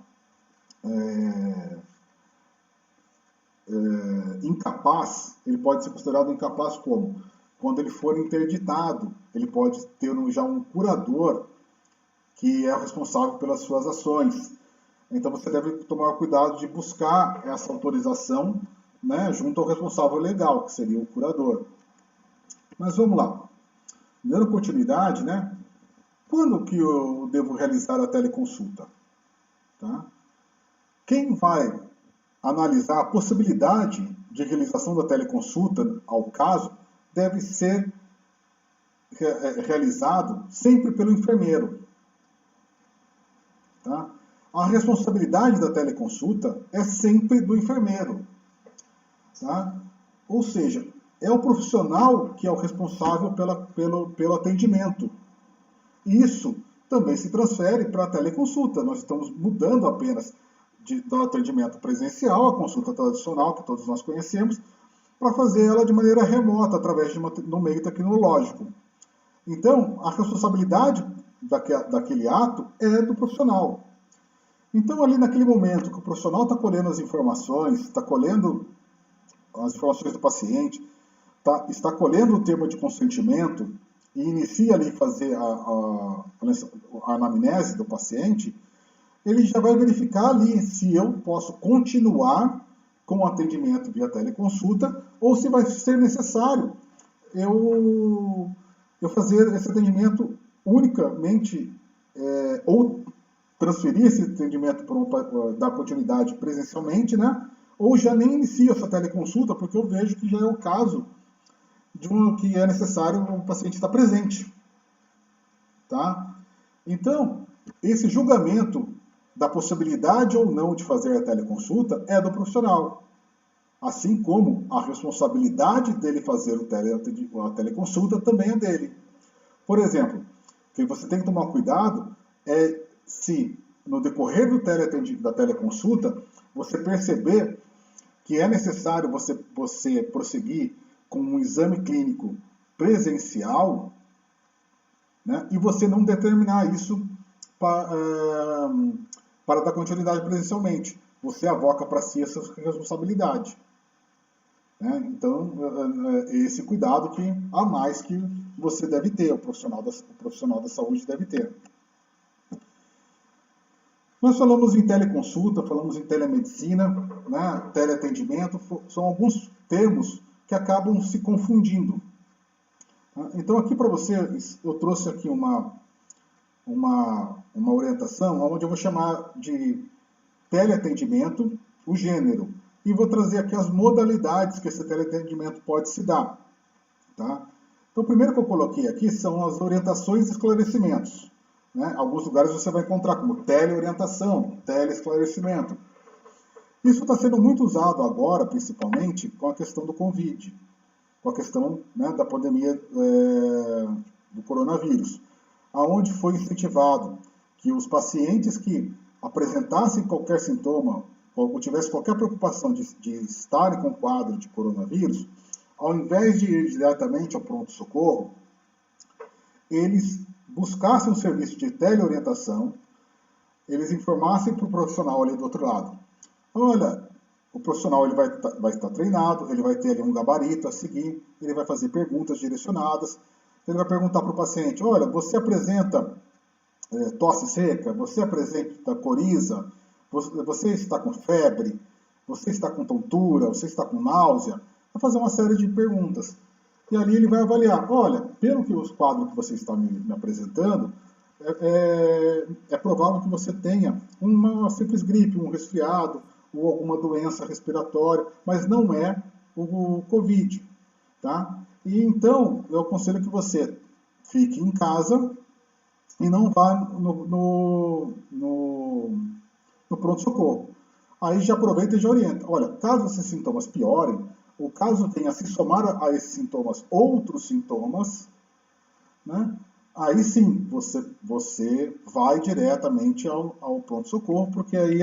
incapaz, ele pode ser considerado incapaz como? Quando ele for interditado, ele pode ter já um curador que é o responsável pelas suas ações. Então você deve tomar cuidado de buscar essa autorização, né, junto ao responsável legal, que seria o curador. Mas vamos lá. Dando continuidade, né, quando que eu devo realizar a teleconsulta? Tá? Quem vai analisar a possibilidade de realização da teleconsulta ao caso deve ser realizado sempre pelo enfermeiro. Tá? A responsabilidade da teleconsulta é sempre do enfermeiro. Tá? Ou seja, é o profissional que é o responsável pelo atendimento. Isso também se transfere para a teleconsulta. Nós estamos mudando apenas do atendimento presencial, a consulta tradicional, que todos nós conhecemos, para fazer ela de maneira remota, através de um meio tecnológico. Então, a responsabilidade daquele ato é do profissional. Então, ali naquele momento que o profissional está colhendo as informações, está colhendo as informações do paciente, está colhendo o termo de consentimento e inicia ali fazer a anamnese do paciente, ele já vai verificar ali se eu posso continuar com o atendimento via teleconsulta ou se vai ser necessário eu fazer esse atendimento unicamente ou transferir esse atendimento dar continuidade presencialmente, né? Ou já nem inicio essa teleconsulta, porque eu vejo que já é o caso de que é necessário o paciente estar presente. Tá? Então, esse julgamento da possibilidade ou não de fazer a teleconsulta é do profissional. Assim como a responsabilidade dele fazer a teleconsulta também é dele. Por exemplo, o que você tem que tomar cuidado é se, no decorrer da teleconsulta, você perceber que é necessário você prosseguir com um exame clínico presencial, né, e você não determinar isso para dar continuidade presencialmente. Você avoca para si essa responsabilidade. Né? Então, esse cuidado a mais que você deve ter, o profissional da saúde deve ter. Nós falamos em teleconsulta, falamos em telemedicina, né, teleatendimento, são alguns termos que acabam se confundindo. Então, aqui para vocês, eu trouxe aqui uma orientação onde eu vou chamar de teleatendimento, o gênero, e vou trazer aqui as modalidades que esse teleatendimento pode se dar. Tá? Então, o primeiro que eu coloquei aqui são as orientações e esclarecimentos. Né? Alguns lugares você vai encontrar como teleorientação, teleesclarecimento. Isso está sendo muito usado agora, principalmente, com a questão do Covid, com a questão, né, da pandemia do coronavírus, aonde foi incentivado que os pacientes que apresentassem qualquer sintoma ou tivessem qualquer preocupação de estarem com quadro de coronavírus, ao invés de ir diretamente ao pronto-socorro, eles buscassem um serviço de teleorientação, eles informassem para o profissional ali do outro lado. Olha, o profissional ele vai estar treinado, ele vai ter ali um gabarito a seguir, ele vai fazer perguntas direcionadas, ele vai perguntar para o paciente, olha, você apresenta tosse seca, você apresenta coriza, você está com febre, você está com tontura, você está com náusea, vai fazer uma série de perguntas. E ali ele vai avaliar, olha, pelo que os quadros que você está me apresentando, é provável que você tenha uma simples gripe, um resfriado, ou alguma doença respiratória, mas não é o Covid. Tá? E então, eu aconselho que você fique em casa e não vá no pronto-socorro. Aí já aproveita e já orienta. Olha, caso esses sintomas piorem, ou caso tenha se somar a esses sintomas outros sintomas, né, aí sim você vai diretamente ao pronto-socorro, porque aí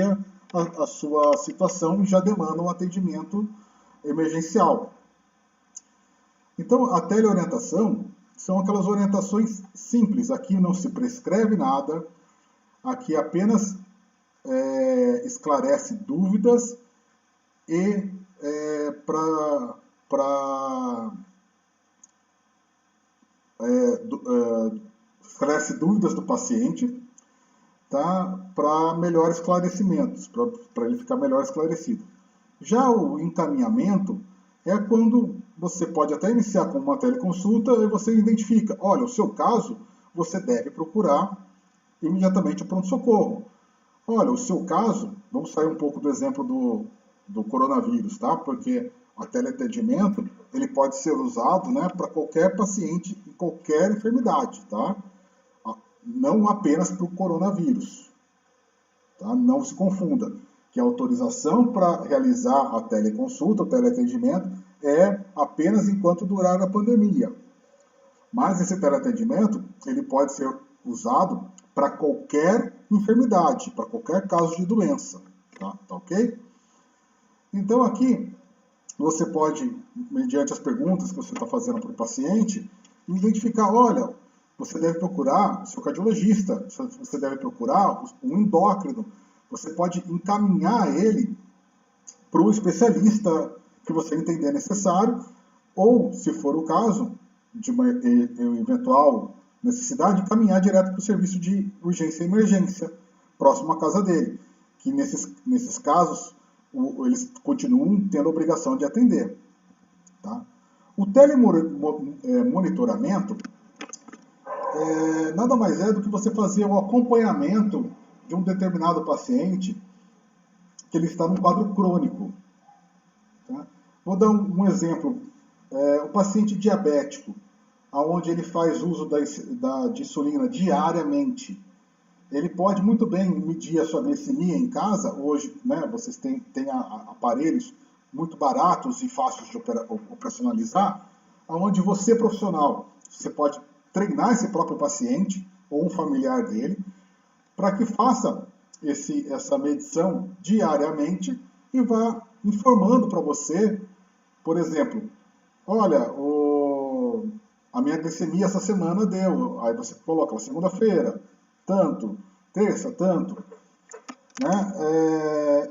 a sua situação já demanda um atendimento emergencial. Então, a teleorientação são aquelas orientações simples. Aqui não se prescreve nada, aqui apenas esclarece dúvidas e esclarece dúvidas do paciente, tá? Para melhores esclarecimentos, para ele ficar melhor esclarecido. Já o encaminhamento é quando você pode até iniciar com uma teleconsulta e você identifica, olha, o seu caso, você deve procurar imediatamente o pronto-socorro. Olha, o seu caso, vamos sair um pouco do exemplo do coronavírus, tá? Porque o teleatendimento, ele pode ser usado, né, para qualquer paciente em qualquer enfermidade, tá? Não apenas para o coronavírus, tá? Não se confunda, que a autorização para realizar a teleconsulta, o teleatendimento, é apenas enquanto durar a pandemia. Mas esse teleatendimento, ele pode ser usado para qualquer enfermidade, para qualquer caso de doença, tá ok? Então aqui, você pode, mediante as perguntas que você está fazendo para o paciente, identificar, olha, você deve procurar o seu cardiologista, você deve procurar um endócrino, você pode encaminhar ele para o especialista que você entender necessário, ou, se for o caso, de uma eventual necessidade, encaminhar direto para o serviço de urgência e emergência, próximo à casa dele, que nesses casos eles continuam tendo a obrigação de atender. Tá? O telemonitoramento nada mais é do que você fazer o acompanhamento de um determinado paciente que ele está num quadro crônico. Tá? Vou dar um exemplo. O paciente diabético, onde ele faz uso de insulina diariamente, ele pode muito bem medir a sua glicemia em casa. Hoje, né, vocês têm aparelhos muito baratos e fáceis de operacionalizar, onde você, profissional, você pode treinar esse próprio paciente ou um familiar dele para que faça essa medição diariamente e vá informando para você, por exemplo, olha, a minha glicemia essa semana deu, aí você coloca segunda-feira, tanto, terça, tanto, né?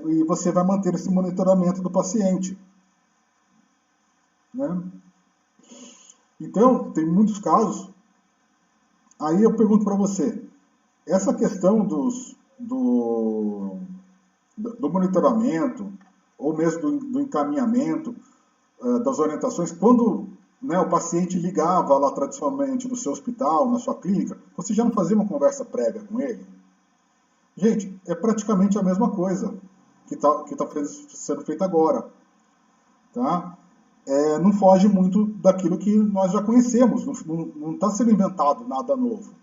E você vai manter esse monitoramento do paciente. Né? Então, tem muitos casos. Aí eu pergunto para você, essa questão do monitoramento, ou mesmo do encaminhamento, das orientações, quando, né, o paciente ligava lá tradicionalmente no seu hospital, na sua clínica, você já não fazia uma conversa prévia com ele? Gente, é praticamente a mesma coisa que tá sendo feita agora. Tá? Não foge muito daquilo que nós já conhecemos, não está sendo inventado nada novo.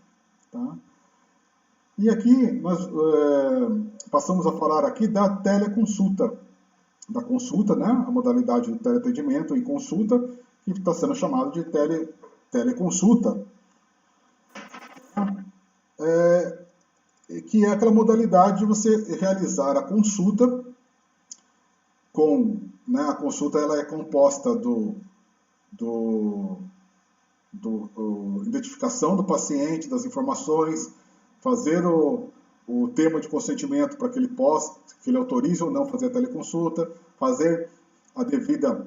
Tá? E aqui nós passamos a falar aqui da teleconsulta, da consulta, né, a modalidade do teleatendimento e consulta, que está sendo chamado de teleconsulta, que é aquela modalidade de você realizar a consulta com, né, a consulta ela é composta do identificação do paciente, das informações, fazer o termo de consentimento para que ele autorize ou não fazer a teleconsulta, fazer a devida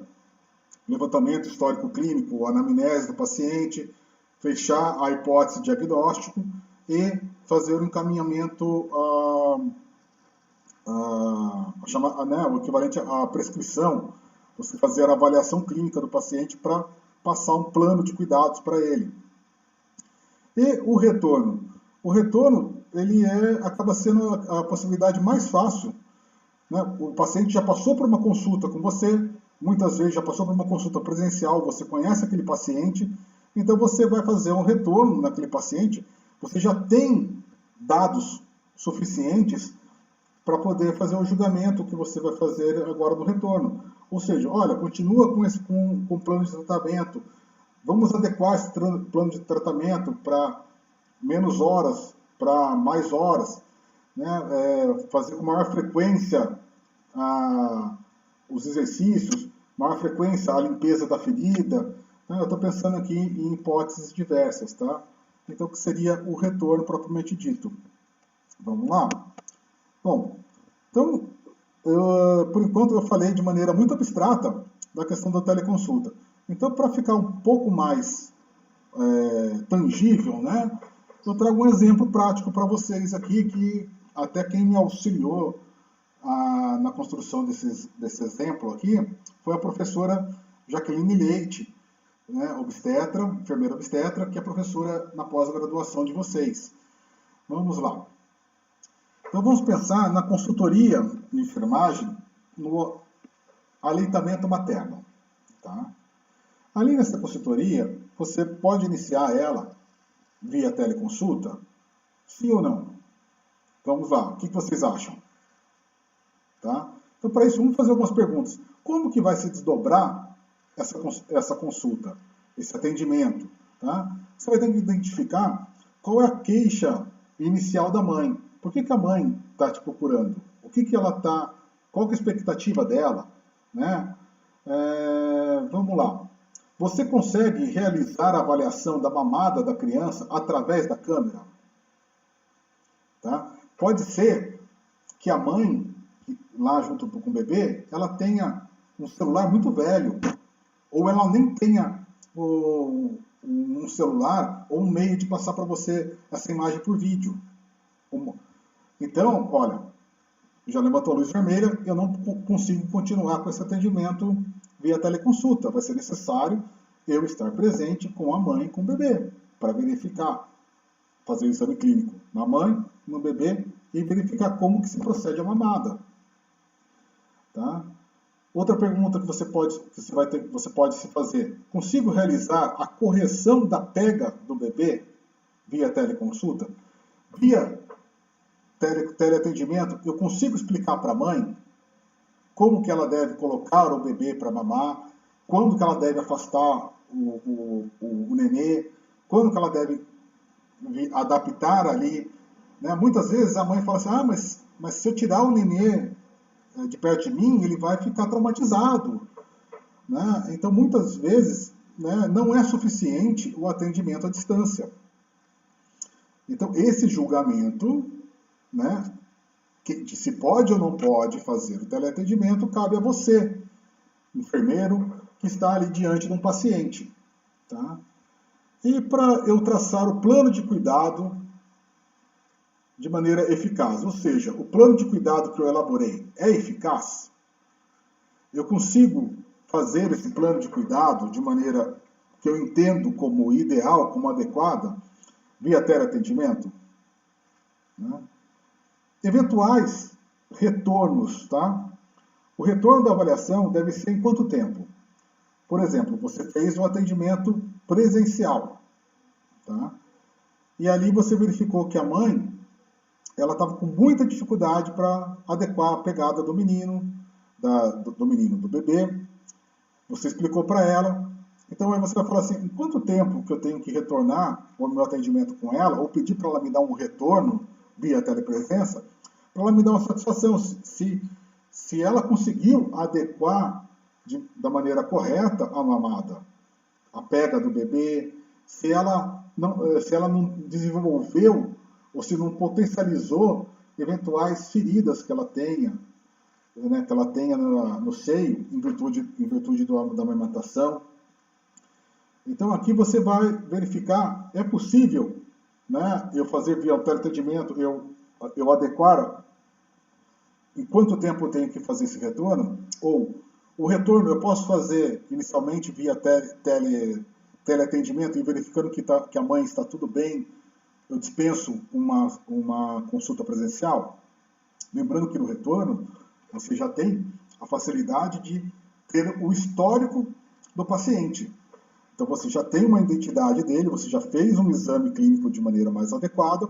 levantamento histórico clínico, a anamnese do paciente, fechar a hipótese diagnóstico e fazer o encaminhamento, o equivalente à prescrição, você fazer a avaliação clínica do paciente para passar um plano de cuidados para ele. E o retorno? O retorno ele acaba sendo a possibilidade mais fácil. Né? O paciente já passou por uma consulta com você, muitas vezes já passou por uma consulta presencial, você conhece aquele paciente, então você vai fazer um retorno naquele paciente, você já tem dados suficientes para poder fazer o julgamento que você vai fazer agora no retorno. Ou seja, olha, continua com o plano de tratamento, vamos adequar esse plano de tratamento para menos horas, para mais horas, né? Fazer com maior frequência os exercícios, maior frequência a limpeza da ferida. Né? Eu estou pensando aqui em hipóteses diversas, tá? Então, o que seria o retorno propriamente dito? Vamos lá? Bom, então, por enquanto eu falei de maneira muito abstrata da questão da teleconsulta. Então, para ficar um pouco mais tangível, né? Eu trago um exemplo prático para vocês aqui, que até quem me auxiliou na construção desse exemplo aqui foi a professora Jaqueline Leite, né, obstetra, enfermeira obstetra, que é professora na pós-graduação de vocês. Vamos lá. Então vamos pensar na consultoria de enfermagem no aleitamento materno. Tá? Ali nessa consultoria, você pode iniciar ela via teleconsulta? Sim ou não? Vamos lá, o que vocês acham? Tá? Então, para isso, vamos fazer algumas perguntas. Como que vai se desdobrar essa consulta, esse atendimento? Tá? Você vai ter que identificar qual é a queixa inicial da mãe. Por que a mãe está te procurando? O que ela está... Qual que é a expectativa dela? Né? Vamos lá. Você consegue realizar a avaliação da mamada da criança através da câmera? Tá? Pode ser que a mãe, lá junto com o bebê, ela tenha um celular muito velho, ou ela nem tenha um celular ou um meio de passar para você essa imagem por vídeo. Então, olha, já levantou a luz vermelha, eu não consigo continuar com esse atendimento via teleconsulta. Vai ser necessário eu estar presente com a mãe e com o bebê, para verificar, fazer o exame clínico na mãe, no bebê, e verificar como que se procede a mamada. Tá? Outra pergunta que você pode se fazer: consigo realizar a correção da pega do bebê via teleconsulta? Via teleatendimento, eu consigo explicar para a mãe como que ela deve colocar o bebê para mamar, quando que ela deve afastar o nenê, quando que ela deve adaptar ali. Né? Muitas vezes a mãe fala assim, mas se eu tirar o nenê de perto de mim, ele vai ficar traumatizado. Né? Então, muitas vezes, né, não é suficiente o atendimento à distância. Então, esse julgamento, né, de se pode ou não pode fazer o teleatendimento, cabe a você, enfermeiro, que está ali diante de um paciente. Tá? E para eu traçar o plano de cuidado de maneira eficaz, ou seja, o plano de cuidado que eu elaborei é eficaz? Eu consigo fazer esse plano de cuidado de maneira que eu entendo como ideal, como adequada, via teleatendimento? Né? Eventuais retornos, tá? O retorno da avaliação deve ser em quanto tempo? Por exemplo, você fez um atendimento presencial, tá? E ali você verificou que a mãe, ela estava com muita dificuldade para adequar a pegada do menino, do bebê. Você explicou para ela. Então aí você vai falar assim, em quanto tempo que eu tenho que retornar o meu atendimento com ela, ou pedir para ela me dar um retorno via telepresença, para ela me dar uma satisfação se ela conseguiu adequar da maneira correta a mamada, a pega do bebê, se ela não desenvolveu ou se não potencializou eventuais feridas que ela tenha, né, no seio, em virtude da amamentação. Então aqui você vai verificar, é possível, né, eu fazer via teleatendimento, eu adequar em quanto tempo eu tenho que fazer esse retorno, ou o retorno eu posso fazer inicialmente via teleatendimento e verificando que a mãe está tudo bem, eu dispenso uma consulta presencial. Lembrando que no retorno você já tem a facilidade de ter o histórico do paciente. Então você já tem uma identidade dele, você já fez um exame clínico de maneira mais adequada,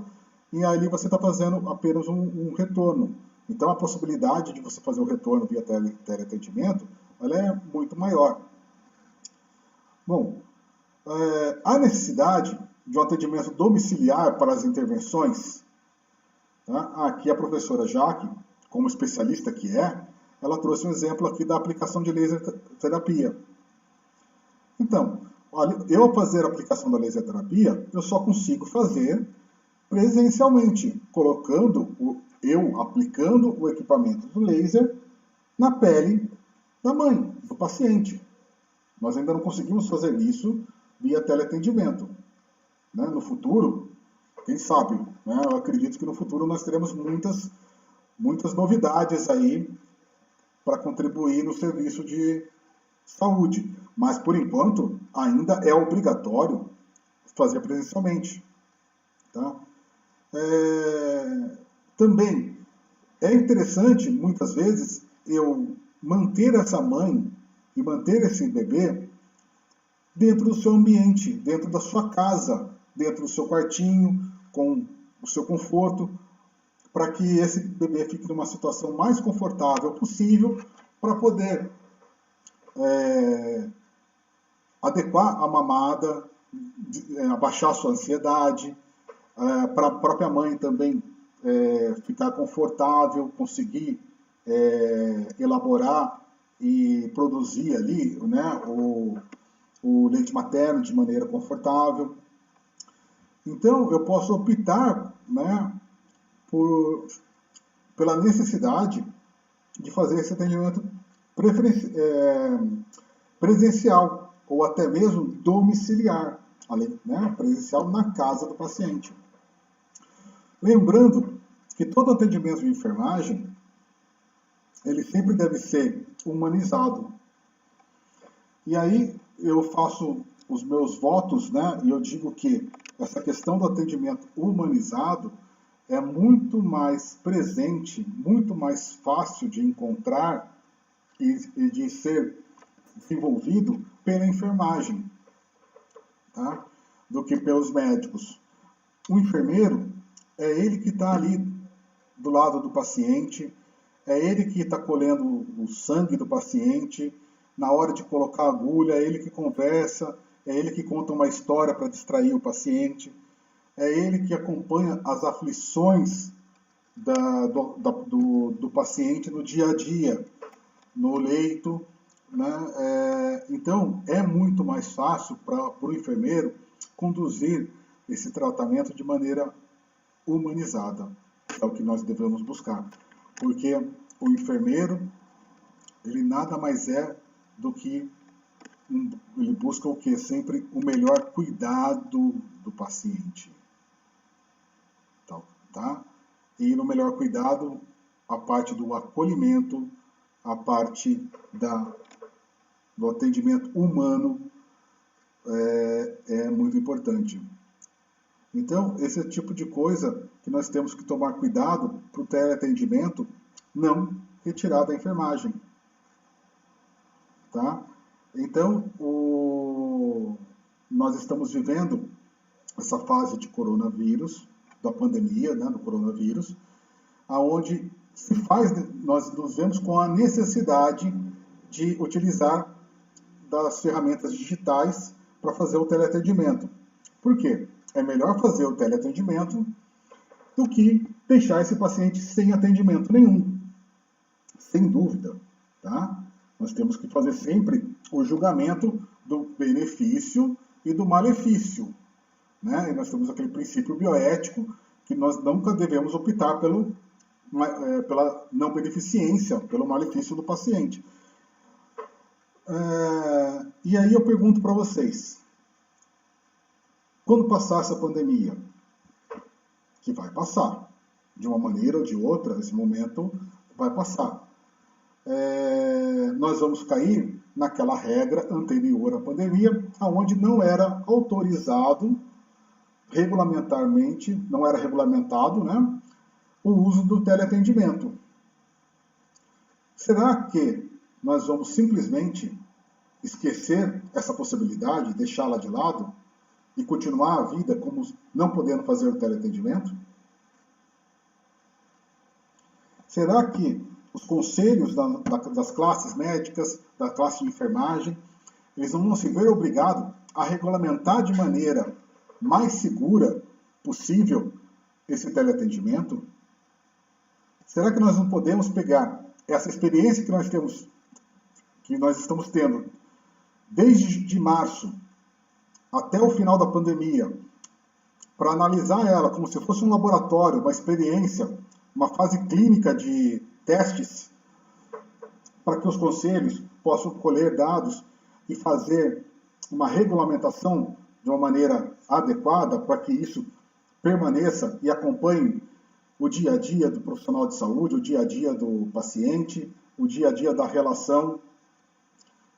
e ali você está fazendo apenas um retorno. Então a possibilidade de você fazer o retorno via teleatendimento, ela é muito maior. Bom, há necessidade de um atendimento domiciliar para as intervenções. Tá? Aqui a professora Jaque, como especialista que ela trouxe um exemplo aqui da aplicação de laser terapia. Então, eu ao fazer a aplicação da laser terapia, eu só consigo fazer presencialmente, aplicando o equipamento do laser na pele da mãe, do paciente. Nós ainda não conseguimos fazer isso via teleatendimento. Né? No futuro, quem sabe, né? Eu acredito que no futuro nós teremos muitas novidades aí para contribuir no serviço de saúde. Mas, por enquanto, ainda é obrigatório fazer presencialmente. Tá? Também é interessante, muitas vezes, eu manter essa mãe e manter esse bebê dentro do seu ambiente, dentro da sua casa, dentro do seu quartinho, com o seu conforto, para que esse bebê fique numa situação mais confortável possível para poder adequar a mamada, abaixar a sua ansiedade, para a própria mãe também ficar confortável, conseguir elaborar e produzir ali, né, o leite materno de maneira confortável. Então, eu posso optar, né, pela necessidade de fazer esse atendimento presencial ou até mesmo domiciliar, né, presencial na casa do paciente. Lembrando que todo atendimento de enfermagem, ele sempre deve ser humanizado. E aí eu faço os meus votos, né, e eu digo que essa questão do atendimento humanizado é muito mais presente, muito mais fácil de encontrar e de ser desenvolvido pela enfermagem, tá? Do que pelos médicos. O enfermeiro é ele que está ali do lado do paciente, é ele que está colhendo o sangue do paciente, na hora de colocar a agulha, é ele que conversa, é ele que conta uma história para distrair o paciente, é ele que acompanha as aflições do paciente no dia a dia, no leito, né? Então, é muito mais fácil para o enfermeiro conduzir esse tratamento de maneira humanizada. É o que nós devemos buscar. Porque o enfermeiro, ele nada mais é do que ele busca o que? Sempre o melhor cuidado do paciente. Tá? E no melhor cuidado, a parte do acolhimento, a parte do atendimento humano é muito importante. Então, esse é o tipo de coisa que nós temos que tomar cuidado para o teleatendimento não retirar da enfermagem. Tá? Então, nós estamos vivendo essa fase de coronavírus, da pandemia, né, do coronavírus, aonde nós nos vemos com a necessidade de utilizar das ferramentas digitais para fazer o teleatendimento. Por quê? É melhor fazer o teleatendimento do que deixar esse paciente sem atendimento nenhum. Sem dúvida, tá? Nós temos que fazer sempre o julgamento do benefício e do malefício, né? E nós temos aquele princípio bioético que nós nunca devemos optar pela não beneficência, pelo malefício do paciente. E aí eu pergunto para vocês, quando passar essa pandemia, que vai passar, de uma maneira ou de outra, esse momento vai passar, nós vamos cair naquela regra anterior à pandemia, onde não era autorizado regulamentarmente, não era regulamentado, né, o uso do teleatendimento. Será que nós vamos simplesmente esquecer essa possibilidade, deixá-la de lado e continuar a vida como não podendo fazer o teleatendimento? Será que os conselhos das classes médicas, da classe de enfermagem, eles não vão se ver obrigados a regulamentar de maneira mais segura possível esse teleatendimento? Será que nós não podemos pegar essa experiência que nós estamos tendo desde março até o final da pandemia, para analisar ela como se fosse um laboratório, uma experiência, uma fase clínica de testes, para que os conselhos possam colher dados e fazer uma regulamentação de uma maneira adequada para que isso permaneça e acompanhe o dia a dia do profissional de saúde, o dia a dia do paciente, o dia a dia da relação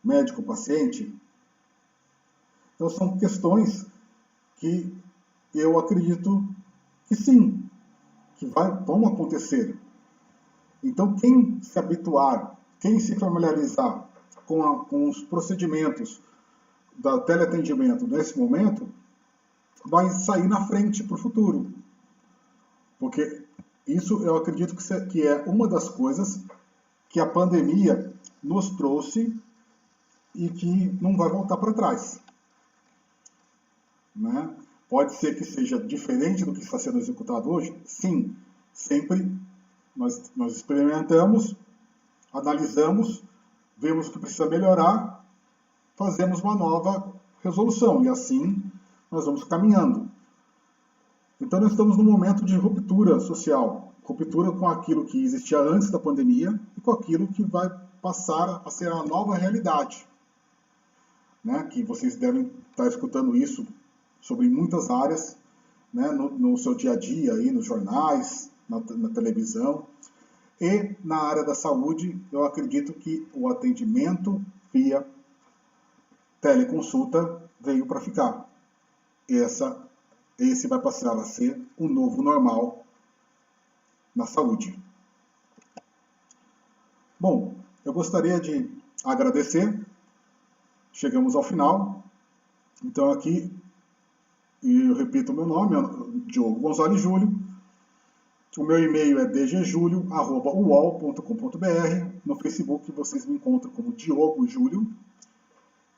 médico-paciente. Então são questões que eu acredito que sim, que vão acontecer. Então quem se habituar, quem se familiarizar com os procedimentos do teleatendimento nesse momento, vai sair na frente para o futuro. Porque isso eu acredito que é uma das coisas que a pandemia nos trouxe e que não vai voltar para trás. Né? Pode ser que seja diferente do que está sendo executado hoje? Sim, sempre nós experimentamos, analisamos, vemos o que precisa melhorar, fazemos uma nova resolução e assim nós vamos caminhando. Então nós estamos num momento de ruptura social, ruptura com aquilo que existia antes da pandemia e com aquilo que vai passar a ser a nova realidade. Né? Que vocês devem estar escutando isso sobre muitas áreas, né? no seu dia a dia, aí, nos jornais, na televisão. E na área da saúde, eu acredito que o atendimento via teleconsulta veio para ficar. Esse vai passar a ser o novo normal na saúde. Bom, eu gostaria de agradecer. Chegamos ao final. Então aqui, eu repito o meu nome, Diogo Gonzalez Júlio. O meu e-mail é dgjulio@uol.com.br. No Facebook vocês me encontram como Diogo Júlio.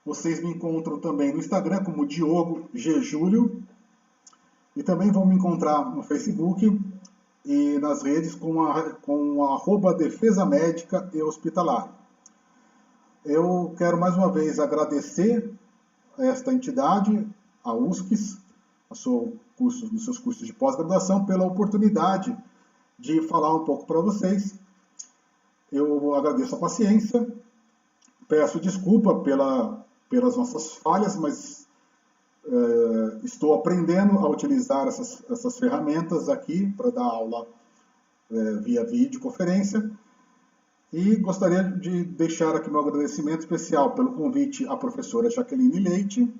Vocês me encontram também no Instagram como Diogo G. Júlio. E também vão me encontrar no Facebook e nas redes com @ Defesa Médica e Hospitalar. Eu quero mais uma vez agradecer a esta entidade, a USCS, nos seus cursos de pós-graduação, pela oportunidade de falar um pouco para vocês. Eu agradeço a paciência, peço desculpa pelas nossas falhas, mas estou aprendendo a utilizar essas ferramentas aqui para dar aula via videoconferência. E gostaria de deixar aqui meu agradecimento especial pelo convite à professora Jaqueline Leite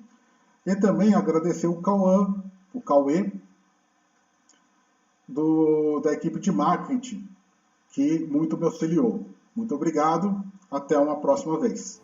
e também agradecer o Cauê, da equipe de marketing, que muito me auxiliou. Muito obrigado, até uma próxima vez.